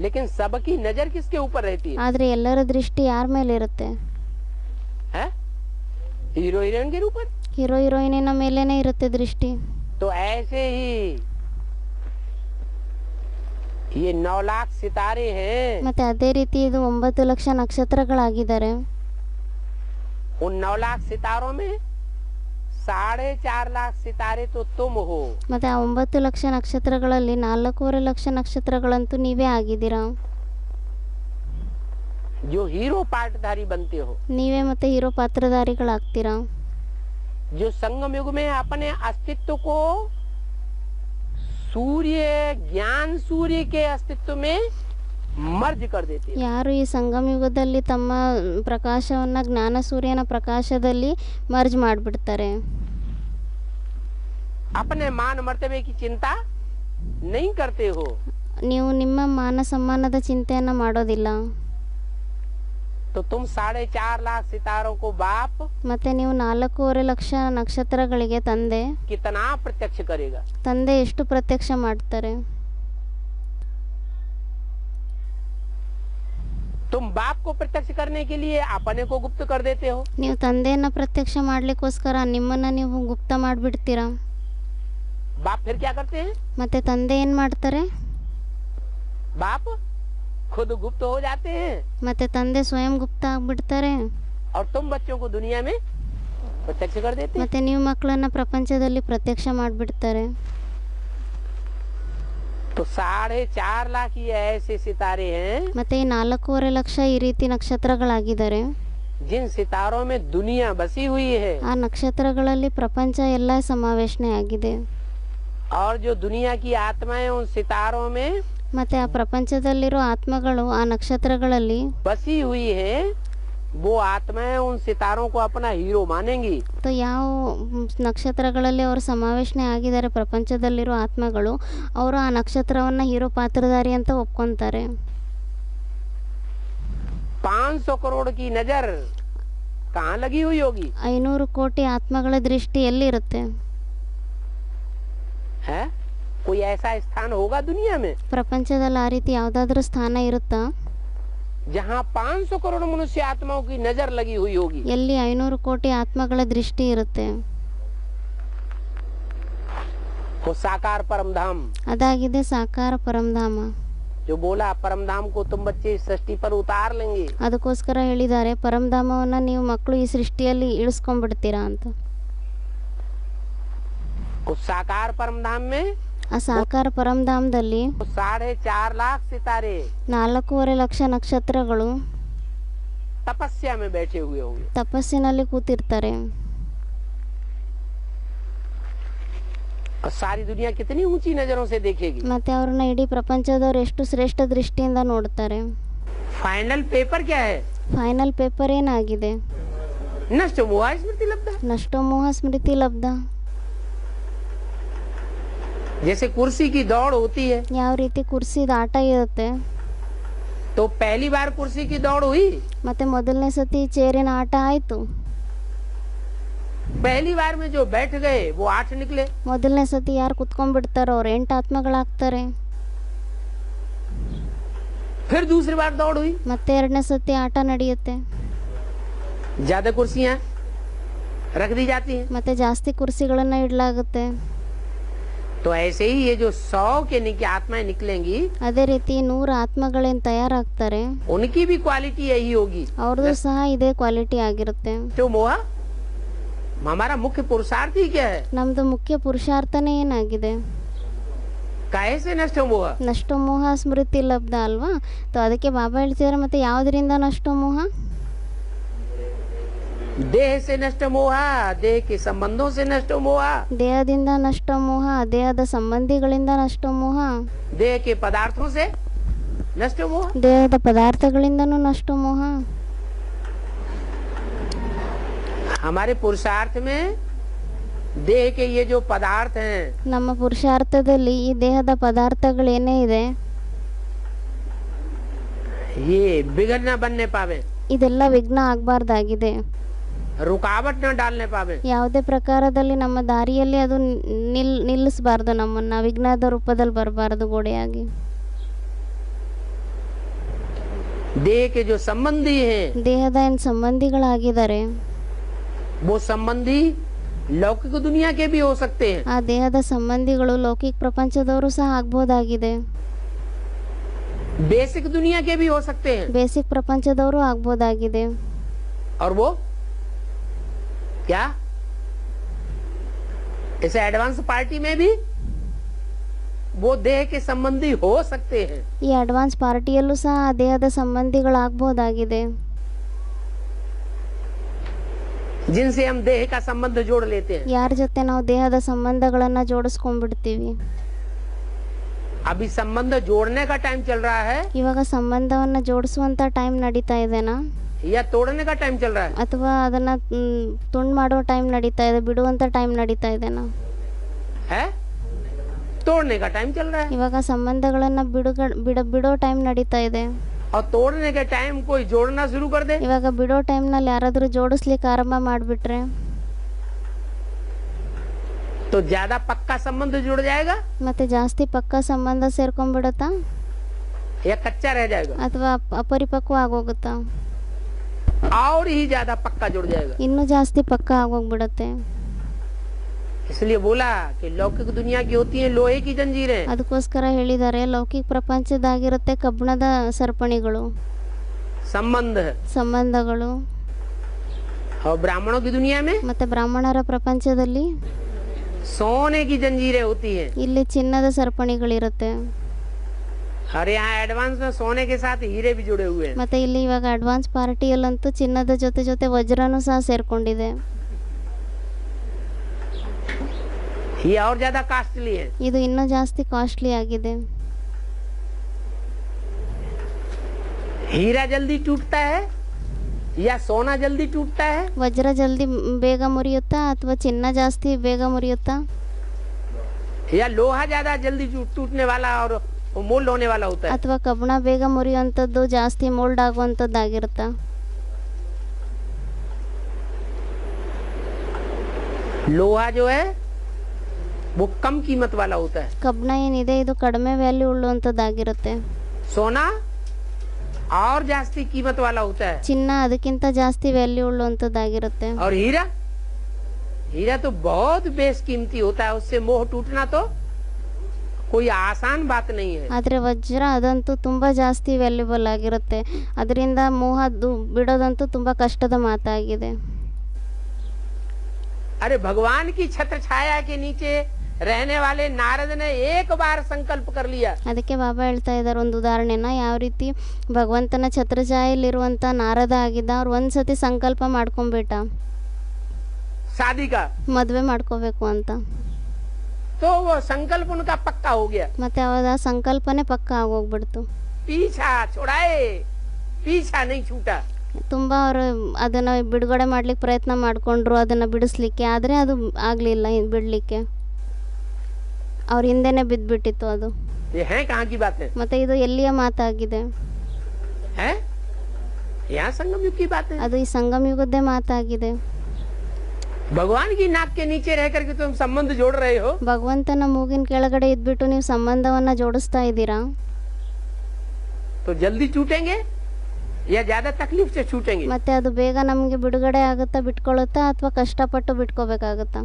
लेकिन सबकी नजर किसके ऊपर रहती है? ಆದರೆ ಎಲ್ಲರ ದೃಷ್ಟಿ ಯಾರ ಮೇಲೆ ಇರುತ್ತೆ? है हीरो हीरोइन के ऊपर। ಹೀರೋ ಹೀರೋಯಿನಿನ ಮೇಲೇನೆ ಇರುತ್ತೆ ದೃಷ್ಟಿ. तो ऐसे ही ये 9 लाख सितारे हैं। ಮತ್ತೆ ಅದೇ ರೀತಿ ಇದು 9 ಲಕ್ಷ ನಕ್ಷತ್ರಗಳಾಗಿದ್ದಾರೆ. उन 9 लाख सितारों में 4.5 लाख सितारे तो तुम हो। ಮತ್ತೆ ಆ 9 ಲಕ್ಷ ನಕ್ಷತ್ರಗಳಲ್ಲಿ 4.5 ಲಕ್ಷ ನಕ್ಷತ್ರಗಳಂತೂ ನೀವೇ ಆಗಿದ್ದೀರಾ. जो हीरो पार्टधारी बनते हो, ನೀವೇ ಮತ್ತೆ ಹೀರೋ ಪಾತ್ರಧಾರಿಗಳಾಗ್ತೀರಾ. जो संगम युग में अपने अस्तित्व को सूर्य ज्ञान सूर्य के अस्तित्व में मर्ज कर देते हैं. ಯಾರು ಈ ಸಂಗಮ ಯುಗದಲ್ಲಿ ತಮ್ಮ ಪ್ರಕಾಶವನ್ನು ಜ್ಞಾನ ಸೂರ್ಯನ ಪ್ರಕಾಶದಲ್ಲಿ ಮರ್ಜ್ ಮಾಡಿಬಿಡ್ತಾರೆ. अपने मान मर्तबे की चिंता नहीं करते हो, ನೀವು ನಿಮ್ಮ ಮಾನ ಸಮ್ಮಾನದ ಚಿಂತೆಯನ್ನು ಮಾಡೋದಿಲ್ಲ. तो तुम 4.5 लाख सितारों को बाप ಮತ್ತೆ ನೀವು 4.5 ಲಕ್ಷ ನಕ್ಷತ್ರಗಳಿಗೆ ತಂದೆ कितना प्रत्यक्ष करेगा. ತಂದೆ ಎಷ್ಟು ಪ್ರತ್ಯಕ್ಷ ಮಾಡ್ತಾರೆ. तुम बाप को प्रत्यक्ष करने के लिए अपने को गुप्त कर देते हो. ನೀವು ತಂದೆಯನ್ನು ಪ್ರತ್ಯಕ್ಷ ಮಾಡ್ಲಿಕ್ಕೋಸ್ಕರ ನಿಮ್ಮನ್ನು ನೀವು ಗುಪ್ತ ಮಾಡಿಬಿಡ್ತೀರಾ. बाप फिर क्या करते हैं? ಮತ್ತೆ ತಂದೆ ಏನು ಮಾಡ್ತಾರೆ? बाप खुद गुप्त हो जाते हैं ಮತ್ತೆ ತಂದೆ ಸ್ವಯಂ ಗುಪ್ತ ಆಗ್ಬಿಡ್ತಾರೆ. और तुम बच्चों को दुनिया में प्रत्यक्ष कर देते हैं. ಮತ್ತೆ ನೀವು ಮಕ್ಕಳನ್ನ ಪ್ರಪಂಚದಲ್ಲಿ ಪ್ರತ್ಯಕ್ಷ ಮಾಡಿಬಿಡ್ತಾರೆ. तो 4.5 लाख ही ऐसे सितारे हैं ಮತ್ತೆ ಈ 4.5 ಲಕ್ಷ ಈ ರೀತಿ ನಕ್ಷತ್ರಗಳಾಗಿದ್ದಾರೆ. जिन सितारों में दुनिया बसी हुई है, ಆ ನಕ್ಷತ್ರಗಳಲ್ಲಿ ಪ್ರಪಂಚ ಎಲ್ಲ ಸಮಾವೇಶನೆ ಆಗಿದೆ. और जो दुनिया की आत्माएं उन सितारों में ಮತ್ತೆ ಆ ಪ್ರಪಂಚದಲ್ಲಿರೋ ಆತ್ಮಗಳು ಆ ನಕ್ಷತ್ರಗಳಲ್ಲಿ बसी हुई है, वो आत्माएं उन सितारों को अपना हीरो मानेंगी. ಯಾವ ನಕ್ಷತ್ರಗಳಲ್ಲಿ ಅವರು ಸಮಾವೇಶನೆ ಆಗಿದ್ದಾರೆ ಪ್ರಪಂಚದಲ್ಲಿರೋ ಆತ್ಮಗಳು, ಅವರು ಆ ನಕ್ಷತ್ರವನ್ನು ಹೀರೋ ಪಾತ್ರಧಾರಿ ಅಂತ ಒಪ್ಕೊಂತಾರೆ. 500 करोड़ की नजर कहाँ लगी हुई होगी? 500 ಕೋಟಿ ಆತ್ಮಗಳ ದೃಷ್ಟಿ ಎಲ್ಲಿರುತ್ತೆ? है कोई ऐसा स्थान होगा दुनिया में ಪ್ರಪಂಚದಲ್ಲಿ ಆ ರೀತಿ ಯಾವುದಾದ್ರೂ ಸ್ಥಾನ ಇರುತ್ತಾ जहाँ 500 करोड़ मनुष्य आत्माओं की नजर लगी हुई होगी? ಎಲ್ಲಿ 500 ಕೋಟಿ ಆತ್ಮಗಳ ದೃಷ್ಟಿ ಇರುತ್ತೆ? वो साकार परम धाम, ಅದಾಗಿದೆ ಸಾಕಾರ ಪರಮಧಾಮ. जो बोला परम धाम को तुम बच्चे इस सृष्टि पर उतार लेंगे. ಅದಕ್ಕೋಸ್ಕರ ಹೇಳಿದ್ದಾರೆ ಪರಮಧಾಮವನ್ನು ನೀವು ಮಕ್ಕಳು ಈ ಸೃಷ್ಟಿಯಲ್ಲಿ ಇಳಿಸ್ಕೊಂಡ್ಬಿಡ್ತೀರಾ ಅಂತ. उस साकार परम धाम में ಆ ಸಾಕಾರ ಪರಮಧಾಮದಲ್ಲಿ 4.5 लाख सितारे 4.5 ಲಕ್ಷ ನಕ್ಷತ್ರಗಳು तपस्या में बैठे हुए होंगे. ತಪಸ್ಸಿನಲ್ಲಿ ಕೂತಿರ್ತಾರೆ. और सारी दुनिया कितनी ऊंची नजरों से देखेगी. ಮತ್ತೆ ಅವ್ರನ್ನ ಇಡೀ ಪ್ರಪಂಚದವ್ರು ಎಷ್ಟು ಶ್ರೇಷ್ಠ ದೃಷ್ಟಿಯಿಂದ ನೋಡ್ತಾರೆ. फाइनल पेपर क्या है? ಫೈನಲ್ ಪೇಪರ್ ಏನಾಗಿದೆ? नष्ट मोह स्मृति लब्धा. ನಷ್ಟೋ ಮೋಹ ಸ್ಮೃತಿ ಲಬ್ಧ. जैसे कुर्सी की दौड़ होती है, ಯಾವ ರೀತಿ ಕುರ್ಸಿದ ಆಟ ಇರುತ್ತೆ. तो पहली बार कुर्सी की दौड़ हुई, ಮತ್ತೆ ಮೊದಲನೇ ಸತಿ ಚೇರಿನ ಆಟ ಆಯ್ತು. पहली बार में जो बैठ गए वो 8 निकले. ಮೊದಲನೇ ಸತಿ ಯಾರು ಕುತ್ಕೊಂಡ್ಬಿಡ್ತಾರೋ ಅವ್ರು 8 ಆತ್ಮಗಳಾಗ್ತಾರೆ. फिर दूसरी बार दौड़ हुई, ಮತ್ತೆ ಎರಡನೇ ಸತಿ ಆಟ ನಡೆಯುತ್ತೆ. ज्यादा कुर्सियां रख दी जाती हैं. ಮತ್ತೆ ಜಾಸ್ತಿ ಕುರ್ಸಿಗಳನ್ನ ಇಡಲಾಗುತ್ತೆ. तो ऐसे ही ये जो 100 के आत्माएं निकलेंगी, ಅದೇ ರೀತಿ 100 ಆತ್ಮಗಳೇನ್ ತಯಾರಾಗ್ತಾರೆ, उनकी भी क्वालिटी यही होगी. ಅವ್ರದ್ದು ಸಹ ಇದೇ ಕ್ವಾಲಿಟಿ ಆಗಿರುತ್ತೆ. तो मोह हमारा मुख्य पुरुषार्थ ही क्या है? ನಮ್ದು ಮುಖ್ಯ ಪುರುಷಾರ್ಥನೇ ಏನಾಗಿದೆ? काहे से नष्ट मोह? ನಷ್ಟೋ ಮೋಹ ಸ್ಮೃತಿ ಲಬ್ಧ ಅಲ್ವಾ? तो ಅದಕ್ಕೆ ಬಾಬಾ ಹೇಳ್ತಿದ್ದಾರೆ ಮತ್ತೆ ಯಾವುದರಿಂದ ನಷ್ಟೋ ಮೋಹ? देह से नष्ट मोह, देह के संबंधों से नष्ट मोह, ದೇಹದಿಂದ ನಷ್ಟೋ ಮೋಹ, ದೇಹದ ಸಂಬಂಧಿಗಳಿಂದ ನಷ್ಟೋ ಮೋಹ, देह के पदार्थों से नष्ट मोह. ದೇಹದ ಪದಾರ್ಥಗಳಿಂದನೂ ನಷ್ಟೋ ಮೋಹ. हमारे पुरुषार्थ में देह के ये जो पदार्थ हैं, ನಮ್ಮ ಪುರುಷಾರ್ಥದಲ್ಲಿ ಈ ದೇಹದ ಪದಾರ್ಥಗಳೇನೇ ಇದೆ ये बिगड़ न बनने पावे, ಇದೆಲ್ಲ ವಿಘ್ನ ಆಗಬಾರ್ದಾಗಿದೆ. रुकावट न डालने पावे. ಯಾವುದೇ ಪ್ರಕಾರದಲ್ಲಿ ನಮ್ಮ ದಾರಿಯಲ್ಲಿ ಅದು ನಿಲ್ಲಿಸಬಾರ್ದು, ನಮ್ಮನ್ನ ವಿಘ್ನದ ರೂಪದಲ್ಲಿ ಬರಬಾರ್ದು ಗೋಡೆಯಾಗಿ. देह के जो संबंधी हैं, ದೇಹದ ಏನು ಸಂಬಂಧಿಗಳಾಗಿದ್ದಾರೆ वो संबंधी लौकिक दुनिया के भी हो सकते हैं. ಆ ದೇಹದ ಸಂಬಂಧಿಗಳು ಲೌಕಿಕ ಪ್ರಪಂಚದವರು ಸಹ ಆಗ್ಬೋದಾಗಿದೆ, बेसिक दुनिया के भी हो सकते हैं. ಬೇಸಿಕ್ ಪ್ರಪಂಚದವರು ಆಗ್ಬೋದಾಗಿದೆ. और वो क्या इस एडवांस पार्टी में भी वो देह के संबंधी हो सकते हैं। ಈ ಅಡ್ವಾನ್ಸ್ ಪಾರ್ಟಿಯಲ್ಲೂ ಸಹ ದೇಹದ ಸಂಬಂಧಿಗಳಾಗ್ಬೋದಾಗಿದೆ. जिनसे हम देह का संबंध जोड़ लेते हैं। ಯಾರ ಜೊತೆ ನಾವು ದೇಹದ ಸಂಬಂಧಗಳನ್ನ ಜೋಡಿಸ್ಕೊಂಡ್ಬಿಡ್ತೀವಿ. अभी संबंध जोड़ने का टाइम चल रहा है ಇವಾಗ ಸಂಬಂಧವನ್ನ ಜೋಡಿಸುವಂತ ಟೈಮ್ ನಡೀತಾ ಇದೆನಾ, या तोड़ने का टाइम चल रहा है? ಅಥವಾ ಅದನ್ನ ತುಂಡು ಮಾಡೋ ಟೈಮ್ ನಡೀತಾ ಇದೆ, ಬಿಡುವಂತ ಟೈಮ್ ನಡೀತಾ ಇದೆನಾ? है तोड़ने का टाइम चल रहा है। ಇವಾಗ ಸಂಬಂಧಗಳನ್ನ ಬಿಡೋ ಟೈಮ್ ನಡೀತಾ ಇದೆ. और तोड़ने के टाइम कोई जोड़ना शुरू कर दे, ಇವಾಗ ಬಿಡೋ ಟೈಮ್ನಲ್ಲಿ ಯಾರಾದರೂ ಜೋಡಿಸ್ಲಿಕ್ಕೆ ಆರಂಭ ಮಾಡಿಬಿಟ್ರೆ तो ज्यादा पक्का संबंध जुड़ जाएगा ಮತ್ತೆ ಜಾಸ್ತಿ ಪಕ್ಕ ಸಂಬಂಧ ಸೇರ್ಕೊಂಡ್ಬಿಡುತ್ತಾ, या कच्चा रह जाएगा ಅಥವಾ ಅಪರಿಪಕ್ವ ಆಗೋಗುತ್ತಾ, और ही ज्यादा पक्का जुड़ जाएगा। ಇನ್ನೂ ಜಾಸ್ತಿ ಪಕ್ಕ ಆಗೋಗ್ಬಿಡುತ್ತೆ. इसलिए बोला कि लौकिक दुनिया की होती है लोहे की जंजीरें, ಅದಕ್ಕೋಸ್ಕರ ಹೇಳಿದ್ದಾರೆ ಲೌಕಿಕ ಪ್ರಪಂಚದಾಗಿರುತ್ತೆ ಕಬ್ಬಿಣದ ಸರಪಣಿಗಳು, संबंध। ಸಂಬಂಧಗಳು. और ब्राह्मणों की दुनिया में ಮತ್ತೆ ಬ್ರಾಹ್ಮಣರ ಪ್ರಪಂಚದಲ್ಲಿ सोने की जंजीरें होती हैं। ಇಲ್ಲಿ ಚಿನ್ನದ ಸರಪಣಿಗಳಿರುತ್ತೆ. और यहाँ एडवांस में सोने के साथ हीरे भी जुड़े हुए हैं। ಮತ್ತೆ ಇಲ್ಲಿ ಇವಾಗ ಅಡ್ವಾನ್ಸ್ ಪಾರ್ಟಿಯಲ್ಲಂತೂ ಚಿನ್ನದ ಜೊತೆ ಜೊತೆ ವಜ್ರನೂ ಸಹ ಸೇರ್ಕೊಂಡಿದೆ. ये और ज्यादा कास्टली है। ಇದು ಇನ್ನೂ ಜಾಸ್ತಿ ಕಾಸ್ಟ್ಲಿ ಆಗಿದೆ. हीरा जल्दी टूटता है या सोना जल्दी टूटता है? ವಜ್ರ ಜಲ್ದಿ ಬೇಗ ಮುರಿಯುತ್ತಾ ಅಥವಾ ಚಿನ್ನ ಜಾಸ್ತಿ ಬೇಗ ಮುರಿಯುತ್ತಾ, या लोहा ज्यादा जल्दी टूटने वाला और मोल्ड होने वाला होता है? ಅಥವಾ ಕಬ್ಬಿಣ ಬೇಗ ಮುರಿಯುವಂಥದ್ದು ಜಾಸ್ತಿ ಮೋಲ್ಡ್ ಆಗುವಂಥದ್ದಾಗಿರುತ್ತಾ? लोहा जो है वो कम कीमत वाला होता है, ಕಬ್ಬಿಣ ಏನಿದೆ ಇದು ಕಡಿಮೆ ವ್ಯಾಲ್ಯೂ ಉಳ್ಳುವಂಥದ್ದಾಗಿರುತ್ತೆ. सोना और जास्ती कीमत वाला होता है, ಚಿನ್ನ ಅದಕ್ಕಿಂತ ಜಾಸ್ತಿ ವ್ಯಾಲ್ಯೂ ಉಳ್ಳುವಂಥದ್ದಾಗಿರುತ್ತೆ. और हीरा, हीरा तो बहुत बेशकीमती होता है, उससे मोह टूटना तो कोई आसान बात नहीं है। ಆದರೆ ವಜ್ರ ಅದಂತೂ ತುಂಬ ಜಾಸ್ತಿ ವ್ಯಾಲ್ಯೂಬಲ್ ಆಗಿರುತ್ತೆ, ಅದರಿಂದ ಮೋಹ ಬಿಡೋದಂತೂ ತುಂಬ ಕಷ್ಟದ ಮಾತಾಗಿದೆ. अरे भगवान की छत्र छाया के नीचे रहने वाले नारद ने एक बार संकल्प कर लिया, ಅದಕ್ಕೆ ಬಾಬಾ ಹೇಳ್ತಾ ಇದ್ದಾರೆ ಒಂದು ಉದಾಹರಣೆನ, ಯಾವ ರೀತಿ ಭಗವಂತನ ಛತ್ರಛಾಯೆಯಲ್ಲಿರುವಂಥ ನಾರದ ಆಗಿದ್ದ, ಅವ್ರು ಒಂದ್ಸತಿ ಸಂಕಲ್ಪ ಮಾಡ್ಕೊಂಡ್ಬಿಟ್ಟ शादी का, ಮದುವೆ ಮಾಡ್ಕೋಬೇಕು ಅಂತ. तो वो संकल्प उनका पक्का हो गया। ಮತ್ತೆ ಅವರ ಸಂಕಲ್ಪನೆ ಪಕ್ಕ ಆಗೋಗ್ಬಿಡ್ತು. पीछा छुड़ाए, पीछा नहीं छूटा। ತುಂಬ ಅವರು ಅದನ್ನು ಬಿಡುಗಡೆ ಮಾಡ್ಲಿಕ್ಕೆ ಪ್ರಯತ್ನ ಮಾಡಿಕೊಂಡ್ರು, ಅದನ್ನು ಬಿಡಿಸ್ಲಿಕ್ಕೆ, ಆದರೆ ಅದು ಆಗಲಿಲ್ಲ ಬಿಡಲಿಕ್ಕೆ, ಅವ್ರ ಹಿಂದೆನೇ ಬಿದ್ದುಬಿಟ್ಟಿತ್ತು ಅದು. ये है कहाँ की बात है? ಮತ್ತು ಇದು ಎಲ್ಲಿಯ ಮಾತಾಗಿದೆ? हैं? यहाँ संगम युग की बात है। ಅದು ಈ ಸಂಗಮ ಯುಗದ್ದೇ ಮಾತಾಗಿದೆ. भगवान की नाक के नीचे रह करके तुम संबंध जोड़ रहे हो, ಭಗವಂತನ ಮೂಗಿನ ಕೆಳಗಡೆ ಇದ್ಬಿಟ್ಟು ನೀವು ಸಂಬಂಧವನ್ನು ಜೋಡಿಸ್ತಾ ಇದ್ದೀರಾ, तो जल्दी टूटेंगे या ज्यादा तकलीफ से छूटेंगे? ಮತ್ತೆ ಅದು ಬೇಗ ನಮಗೆ ಬಿಡುಗಡೆ ಆಗುತ್ತಾ, ಬಿಟ್ಕೊಳ್ಳುತ್ತಾ, ಅಥವಾ ಕಷ್ಟಪಟ್ಟು ಬಿಟ್ಕೋಬೇಕಾಗುತ್ತಾ?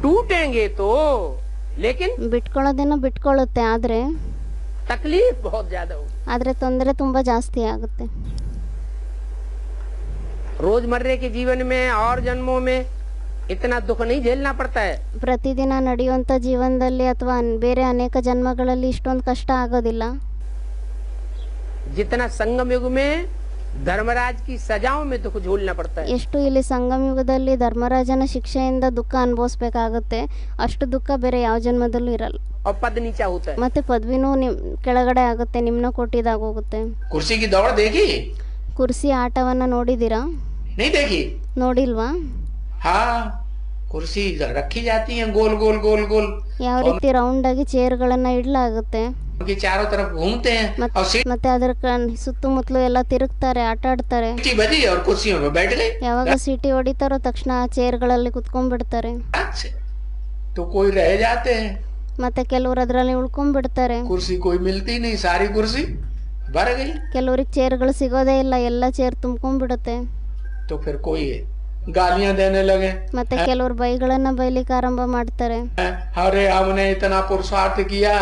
टूटेंगे तो, लेकिन ಬಿಟ್ಕೊಳ್ಳೋದೇನೋ ಬಿಟ್ಕೊಳ್ಳುತ್ತೆ, ಆದರೆ तकलीफ बहुत ज्यादा होगी। ಆದರೆ ತೊಂದರೆ ತುಂಬ ಜಾಸ್ತಿ ಆಗುತ್ತೆ. रोजमर्रे के जीवन में और जन्मों में इतना दुख नहीं झेलना पड़ता है। ಪ್ರತಿದಿನ ನಡೆಯುವಂಥ ಜೀವನದಲ್ಲಿ ಅಥವಾ ಬೇರೆ ಅನೇಕ ಜನ್ಮಗಳಲ್ಲಿ ಇಷ್ಟೊಂದು ಕಷ್ಟ ಆಗೋದಿಲ್ಲ, जितना संगम युग में धर्मराज की सजाओं में दुख झेलना पड़ता है। ಎಷ್ಟು ಇಲ್ಲಿ ಸಂಗಮ ಯುಗದಲ್ಲಿ ಧರ್ಮರಾಜನ ಶಿಕ್ಷೆಯಿಂದ ದುಃಖ ಅನುಭವಿಸ್ಬೇಕಾಗುತ್ತೆ, ಅಷ್ಟು ದುಃಖ ಬೇರೆ ಯಾವ ಜನ್ಮದಲ್ಲೂ ಇರಲ್ಲ. और पद नीचा होता है। ಮತ್ತೆ ಪದವಿನೂ ಕೆಳಗಡೆ ಆಗುತ್ತೆ, ನಿಮ್ನ ಕೊಟ್ಟಿದಾಗ ಹೋಗುತ್ತೆ. कुर्सी की दौड़ देखी? ಕುರ್ಸಿ ಆಟವನ್ನ ನೋಡಿದ್ದೀರಾ? नहीं देखी? ನೋಡಿಲ್ವಾ? हाँ, कुर्सी रखी जाती है गोल गोल गोल गोल, ಯಾವ ರೀತಿ ರೌಂಡ್ ಆಗಿ ಚೇರ್ಗಳನ್ನ ಇಡಲಾಗುತ್ತೆ, उनके चारों तरफ घूमते हैं और ಮತ್ತೆ ಅದರ ಸುತ್ತಮುತ್ತಲು ಎಲ್ಲ ತಿರುಗ್ತಾರೆ, ಆಟ ಆಡ್ತಾರೆ. सीटी बजी और कुर्सियों में बैठ गए। ಯಾವಾಗ ಸಿಟಿ ಹೊಡಿತಾರೋ ತಕ್ಷಣ ಆ ಚೇರ್ಗಳಲ್ಲಿ ಕುತ್ಕೊಂಡ್ಬಿಡ್ತಾರೆ. तो कोई रह जाते हैं, ಮತ್ತೆ ಕೆಲವರು ಅದರಲ್ಲಿ ಉಳ್ಕೊಂಡ್ಬಿಡ್ತಾರೆ. कुर्सी कोई मिलती नहीं, सारी कुर्सी भर गई। ಕೆಲವ್ರಿಗೆ ಚೇರ್ಗಳು ಸಿಗೋದೇ ಇಲ್ಲ, ಎಲ್ಲ ಚೇರ್ ತುಂಬ್ಕೊಂಡ್ಬಿಡುತ್ತೆ. तो फिर कोई गालियां देने लगे, ಮತ್ತೆ ಕೆಲವರು ಬೈಗಳನ್ನ ಬೈಲಿಕ್ಕೆ ಆರಂಭ ಮಾಡ್ತಾರೆ. अरे हमने इतना पुरुषार्थ किया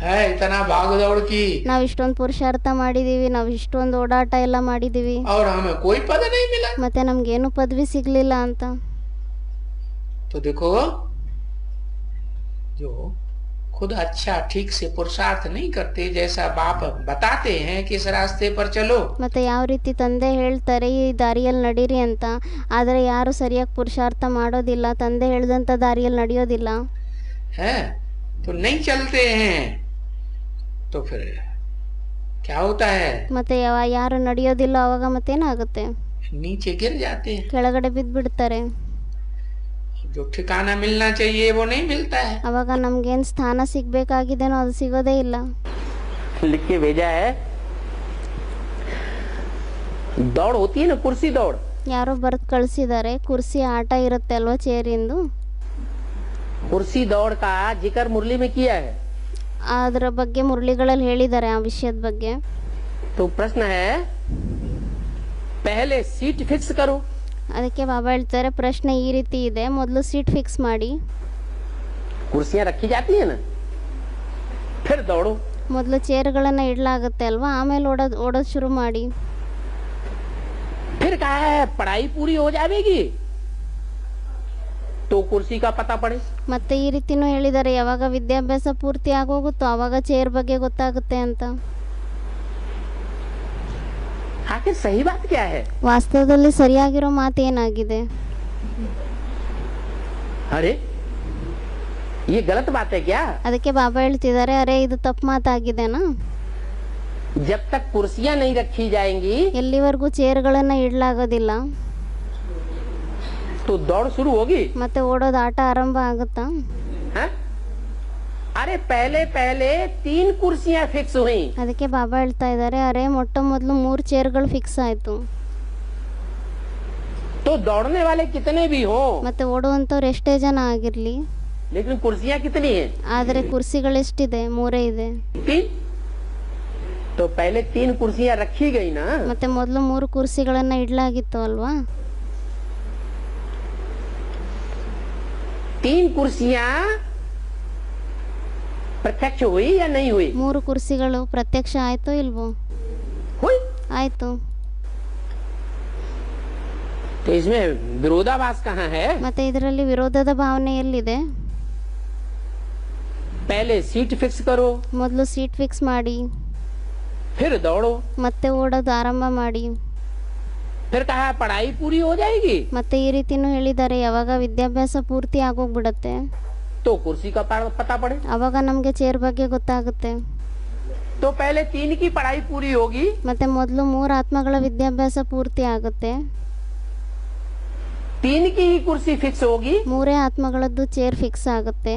है, इतना भाग दौड़ की, ನಾವ್ ಇಷ್ಟೊಂದು ಪುರುಷಾರ್ಥ ಮಾಡಿದೀವಿ, ನಾವ್ ಇಷ್ಟೊಂದು ಓಡಾಟ ಎಲ್ಲ ಮಾಡಿದೀವಿ, और हमें कोई पद नहीं मिला। ಮತ್ತೆ ನಮ್ಗೇನು ಪದವಿ ಸಿಗ್ಲಿಲ್ಲ ಅಂತ. तो देखो जो खुद अच्छा ठीक से पुरुषार्थ नहीं करते, जैसा बाप बताते हैं कि इस रास्ते पर चलो, ಮತ್ತು ಯಾವ ರೀತಿ ತಂದೆ ಹೇಳ್ತಾರೆ ಈ ದಾರಿಯಲ್ಲಿ ನಡೀರಿ ಅಂತ, ಆದರೆ ಯಾರು ಸರಿಯಾಗಿ ಪುರುಷಾರ್ಥ ಮಾಡೋದಿಲ್ಲ, ತಂದೆ ಹೇಳಿದಂಥ ದಾರಿಯಲ್ಲಿ ನಡೆಯೋದಿಲ್ಲ. है तो नहीं चलते हैं, तो फिर क्या होता है, ಮತ್ತು ಯಾರು ನಡೆಯೋದಿಲ್ಲ ಅವಾಗ ಮತ್ತೇನಾಗುತ್ತೆ, नीचे गिर जाते हैं. ಕೆಳಗಡೆ ಬಿದ್ದುಬಿಡ್ತಾರೆ. जो ठिकाना मिलना चाहिए वो नहीं मिलता है. ಅವಾಗ ನಮ್ಗೇನು ಸ್ಥಾನ ಸಿಗಬೇಕಾಗಿದೆನೋ ಅದು ಸಿಗೋದೇ ಇಲ್ಲ. लिख के भेजा है, दौड़ होती है ना, कुर्सी दौड़. ಯಾರೋ ಬರ್ದು ಕಳಿಸಿದ್ದಾರೆ, ಕುರ್ಸಿ ಆಟ ಇರುತ್ತೆ ಅಲ್ವಾ ಚೇರಿಂದು, कुर्सी दौड़ का जिक्र मुरली में किया है. ಅದರ ಬಗ್ಗೆ ಮುರಳಿಗಳಲ್ಲಿ ಹೇಳಿದ್ದಾರೆ ಆ ವಿಷಯದ ಬಗ್ಗೆ. तो प्रश्न है, पहले सीट फिक्स करो. ಅದಕ್ಕೆ ಬಾಬಾ ಹೇಳ್ತಾರೆ ಪ್ರಶ್ನೆ ಈ ರೀತಿ ಇದೆ, ಮೊದಲು ಸೀಟ್ ಫಿಕ್ಸ್ ಮಾಡಿ, कुर्सियां रखी जाती है ना, फिर दौड़ो. ಮೊದಲು ಚೇರ್ಗಳನ್ನು ಇಡಲಾಗುತ್ತೆ ಅಲ್ವಾ, ಆಮೇಲೆ ಓಡೋದು ಶುರು ಮಾಡಿ. फिर कहा है पढ़ाई पूरी हो जाएगी तो कुर्सी का पता पड़े. ಮತ್ತೆ ಈ ರೀತಿನೂ ಹೇಳಿದ್ದಾರೆ, ಯಾವಾಗ ವಿದ್ಯಾಭ್ಯಾಸ ಪೂರ್ತಿ ಆಗೋಗುತ್ತೋ ಆವಾಗ ಚೇರ್ ಬಗ್ಗೆ ಗೊತ್ತಾಗುತ್ತೆ ಅಂತ. आखिर सही बात क्या है? ವಾಸ್ತವದಲ್ಲಿ ಸರಿಯಾಗಿರೋ ಮಾತು ಏನಾಗಿದೆ? अरे ये गलत बात है क्या? ಅದಕ್ಕೆ ಬಾಬಾ ಹೇಳ್ತಿದ್ದಾರೆ, ಅರೆ ಇದು ತಪ್ಪು ಮಾತಾಗಿದೆನಾ? जब तक कुर्सियां नहीं रखी जाएंगी ಎಲ್ಲಿವರೆಗೂ ಚೇರ್ಗಳನ್ನು ಇಡಲಾಗೋದಿಲ್ಲ तो दौड़ शुरू होगी. ಮತ್ತೆ ಓಡೋದು ಆಟ ಆರಂಭ ಆಗುತ್ತಾ? हैं? अरे पहले पहले 3 कुर्सियां फिक्स हुई. ಅದಕ್ಕೆ ಬಾಬಾ ಹೇಳ್ತಾ ಇದ್ದಾರೆ, ಅರೆ ಮೊಟ್ಟ ಮೊದಲು 3 ಚೇರ್ಗಳು ಫಿಕ್ಸ್ ಆಯ್ತು. तो दौड़ने वाले कितने भी हो, ಮತ್ತೆ ಓಡುವಂಥವ್ರು ಎಷ್ಟೇ ಜನ ಆಗಿರ್ಲಿ, लेकिन कुर्सियां कितनी हैं? ಆದರೆ ಕುರ್ಸಿಗಳೆಷ್ಟಿದೆ? 3 ಇದೆ. 3. तो पहले 3 कुर्सियां रखी गई ना, ಮತ್ತೆ ಮೊದಲು 3 ಕುರ್ಸಿಗಳನ್ನ ಇಡಲಾಗಿತ್ತು ಅಲ್ವಾ? 3 कुर्सियां प्रत्यक्ष हुई या नहीं हुई? 3 ಕುರ್ಸಿಗಳು ಪ್ರತ್ಯಕ್ಷ ಆಯ್ತೋ ಇಲ್ವೋ? हुई. ಆಯ್ತು. तो इसमें विरोधाभास कहाँ है? ಮತ್ತೆ ಇದರಲ್ಲಿ ವಿರೋಧದ ಭಾವನೆ ಎಲ್ಲಿದೆ? पहले सीट फिक्स करो, ಮೊದಲು ಸೀಟ್ ಫಿಕ್ಸ್ ಮಾಡಿ, फिर दौड़ो. ಮತ್ತೆ ಓಡೋದು ಆರಂಭ ಮಾಡಿ. फिर कहा पढ़ाई पूरी हो जाएगी ಮತ್ತೆ ಈ ರೀತಿನೂ ಹೇಳಿದ್ದಾರೆ, ಯಾವಾಗ ವಿದ್ಯಾಭ್ಯಾಸ ಪೂರ್ತಿ ಆಗೋಗ್ಬಿಡತ್ತೆ तो कुर्सी का पता पड़े. ಅವಾಗ ನಮಗೆ ಚೇರ್ ಬಗ್ಗೆ ಗೊತ್ತಾಗುತ್ತೆ. तो पहले 3 की पढ़ाई पूरी होगी, ಮತ್ತೆ ಮೊದಲು 3 ಆತ್ಮಗಳ ವಿದ್ಯಾಭ್ಯಾಸ ಪೂರ್ತಿ ಆಗುತ್ತೆ, 3 की ही कुर्सी फिक्स होगी, 3 ಆತ್ಮಗಳದ್ದು ಚೇರ್ ಫಿಕ್ಸ್ ಆಗುತ್ತೆ,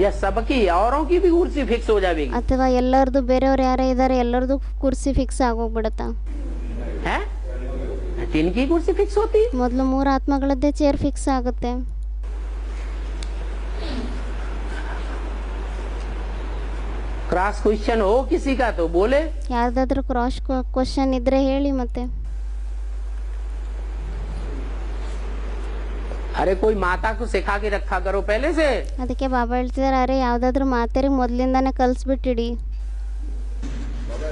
या सबकी औरों की भी कुर्सी फिक्स हो जाएगी. ಅಥವಾ ಎಲ್ಲರದು ಬೇರೆಯವ್ರು ಯಾರೇ ಇದ್ದಾರೆ ಎಲ್ಲರದು ಕುರ್ಸಿ ಫಿಕ್ಸ್ ಆಗೋಗ್ಬಿಡುತ್ತಾ? है 3 की कुर्सी फिक्स होती. ಮೊದಲು 3 ಆತ್ಮಗಳದ್ದೇ ಚೇರ್ ಫಿಕ್ಸ್ ಆಗುತ್ತೆ. क्रॉस क्वेश्चन हो किसी का तो बोले. ಯಾರ್ದಾದ್ರೂ ಕ್ರಾಸ್ ಕ್ವಶನ್ ಇದ್ರೆ ಹೇಳಿ. ಮತ್ತೆ अरे कोई माता को सिखा के रखा करो पहले से. ಅದಕ್ಕೆ ಬಾಬಾ ಹೇಳ್ತಿದ್ದಾರೆ, ಅರೆ ಯಾವ್ದಾದ್ರು ಮಾತೆರಿಗೆ ಮೊದಲಿಂದಾನೇ ಕಲಿಸ್ಬಿಟ್ಟಿಡಿ.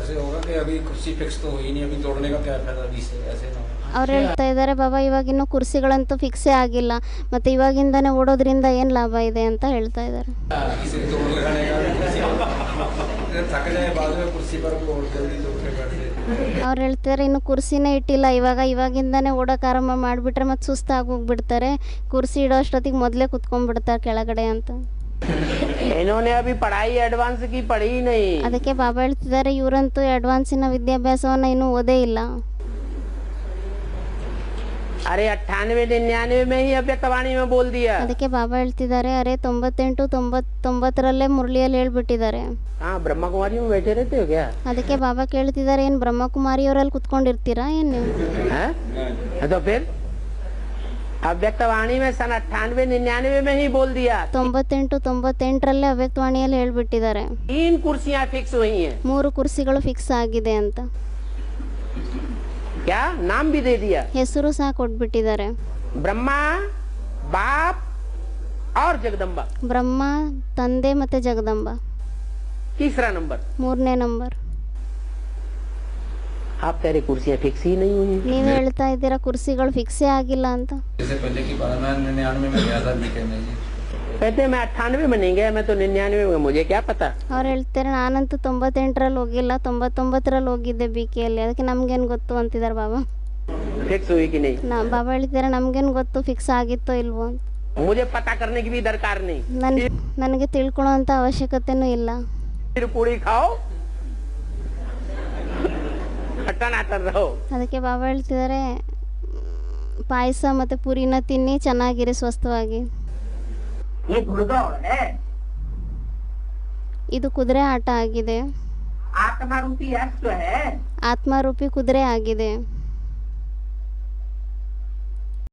ऐसे होगा कि अभी कुर्सी फिक्स तो हुई नहीं, अभी तोड़ने का क्या फायदा अभी से, ऐसे ना हो. ಅವ್ರು ಹೇಳ್ತಾ ಇದ್ದಾರೆ, ಬಾಬಾ ಇವಾಗಿನ್ನೂ ಕುರ್ಸಿಗಳಂತೂ ಫಿಕ್ಸೇ ಆಗಿಲ್ಲ, ಮತ್ತೆ ಇವಾಗಿಂದಾನೇ ಓಡೋದ್ರಿಂದ ಏನು ಲಾಭ ಇದೆ ಅಂತ ಹೇಳ್ತಾ ಇದ್ದಾರೆ. इसे तोड़ लगाने का थक जाए बाद में कुर्सी पर वो जल्दी तोड़ के बैठते. ಅವ್ರು ಹೇಳ್ತಾರೆ, ಇನ್ನು ಕುರ್ಸಿನೇ ಇಟ್ಟಿಲ್ಲ, ಇವಾಗಿಂದಾನೇ ಓಡೋಕೆ ಆರಂಭ ಮಾಡಿಬಿಟ್ರೆ ಮತ್ತೆ ಸುಸ್ತಾಗಿ ಹೋಗ್ಬಿಡ್ತಾರೆ, ಕುರ್ಸಿ ಇಡೋ ಅಷ್ಟೊತ್ತಿಗೆ ಮೊದಲೇ ಕುತ್ಕೊಂಡ್ಬಿಡ್ತಾರೆ ಕೆಳಗಡೆ ಅಂತ. इन्होंने अभी पढ़ाई एडवांस की पढ़ी ही नहीं. ಅದಕ್ಕೆ ಬಾಬಾ ಹೇಳ್ತಿದ್ದಾರೆ, ಇವರಂತೂ ಅಡ್ವಾನ್ಸಿನ ವಿದ್ಯಾಭ್ಯಾಸವನ್ನ ಇನ್ನೂ ಓದೇ ಇಲ್ಲ. अरे 98-99 में ही अव्यक्तवाणी में बोल दिया. ಅದಕ್ಕೆ ಬಾಬಾ ಹೇಳ್ತಿದ್ದಾರೆ, ಅರೆ 98-90ರಲ್ಲೇ ಮುರಳಿಯಲ್ಲಿ ಹೇಳ್ಬಿಟ್ಟಿದ್ದಾರೆ. हाँ ब्रह्मा कुमारी में बैठे रहते हो क्या? ಅದಕ್ಕೆ ಬಾಬಾ ಕೇಳ್ತಿದ್ದಾರೆ, ಏನು ಬ್ರಹ್ಮಕುಮಾರಿಯವರಲ್ಲಿ ಕುತ್ಕೊಂಡಿರ್ತೀರಾ ಏನು ನೀವು? हैं? तो फिर अव्यक्तवाणी में सन 98-99 में ही बोल दिया. 98-98ರಲ್ಲೇ ಅವ್ಯಕ್ತವಾಣಿಯಲ್ಲಿ ಹೇಳ್ಬಿಟ್ಟಿದ್ದಾರೆ, 3 कुर्सियां फिक्स हुई हैं. 3 ಕುರ್ಸಿಗಳು ಫಿಕ್ಸ್ ಆಗಿದೆ ಅಂತ. क्या नाम भी दे दिया. ಹೆಸರು ಸಹ ಕೊಟ್ಬಿಟ್ಟಿದ್ದಾರೆ, ब्रह्मा, बाप और जगदम्बा. ಬ್ರಹ್ಮ, ತಂದೆ ಮತ್ತೆ ಜಗದಂಬ. तीसरा नंबर. 3ನೇ ನಂಬರ್. आप कह रहे कुर्सियां फिक्स ही नहीं हुई. ನೀವು ಹೇಳ್ತಾ ಇದ್ದೀರಾ ಕುರ್ಸಿಗಳು ಫಿಕ್ಸೇ ಆಗಿಲ್ಲ ಅಂತ. जैसे पहले की बात, मैं 99 में गया था बीकानेर जी, कहते हैं मैं 98 में नहीं गया, मैं तो 99 में, मुझे क्या पता। ಅವ್ರು ಹೇಳ್ತಾರೆ ನಾನಂತೂ 98ರಲ್ಲಿ ಹೋಗಿಲ್ಲ, 99ರಲ್ಲಿ ಹೋಗಿದ್ದೆ BKಯಲ್ಲಿ, ಅದಕ್ಕೆ ನಮ್ಗೇನು ಗೊತ್ತು ಅಂತಿದ್ದಾರೆ ಬಾಬಾ. फिक्स हुई कि नहीं? ಬಾಬಾ ಹೇಳ್ತಾರೆ ನಮ್ಗೇನು ಗೊತ್ತು ಫಿಕ್ಸ್ ಆಗಿತ್ತೋ ಇಲ್ವೋ ಅಂತ. मुझे पता करने की भी दरकार नहीं। ನನಗೆ ತಿಳ್ಕೊಳ್ಳೋಂಥ ಅವಶ್ಯಕತೆನೂ ಇಲ್ಲ. फिर पूरी खाओ, हटन रहो। ಅದಕ್ಕೆ ಬಾಬಾ ಹೇಳ್ತಿದ್ದಾರೆ ಪಾಯಸ ಮತ್ತು ಪುರಿನ ತಿನ್ನಿ, ಚೆನ್ನಾಗಿರಿ, ಸ್ವಸ್ಥವಾಗಿ. ये घुड़दौड़ है, ಇದು ಕುದುರೆ ಆಟ ಆಗಿದೆ, आत्मा रूपी अश्व है। ಆತ್ಮರೂಪಿ ಕುದುರೆ ಆಗಿದೆ.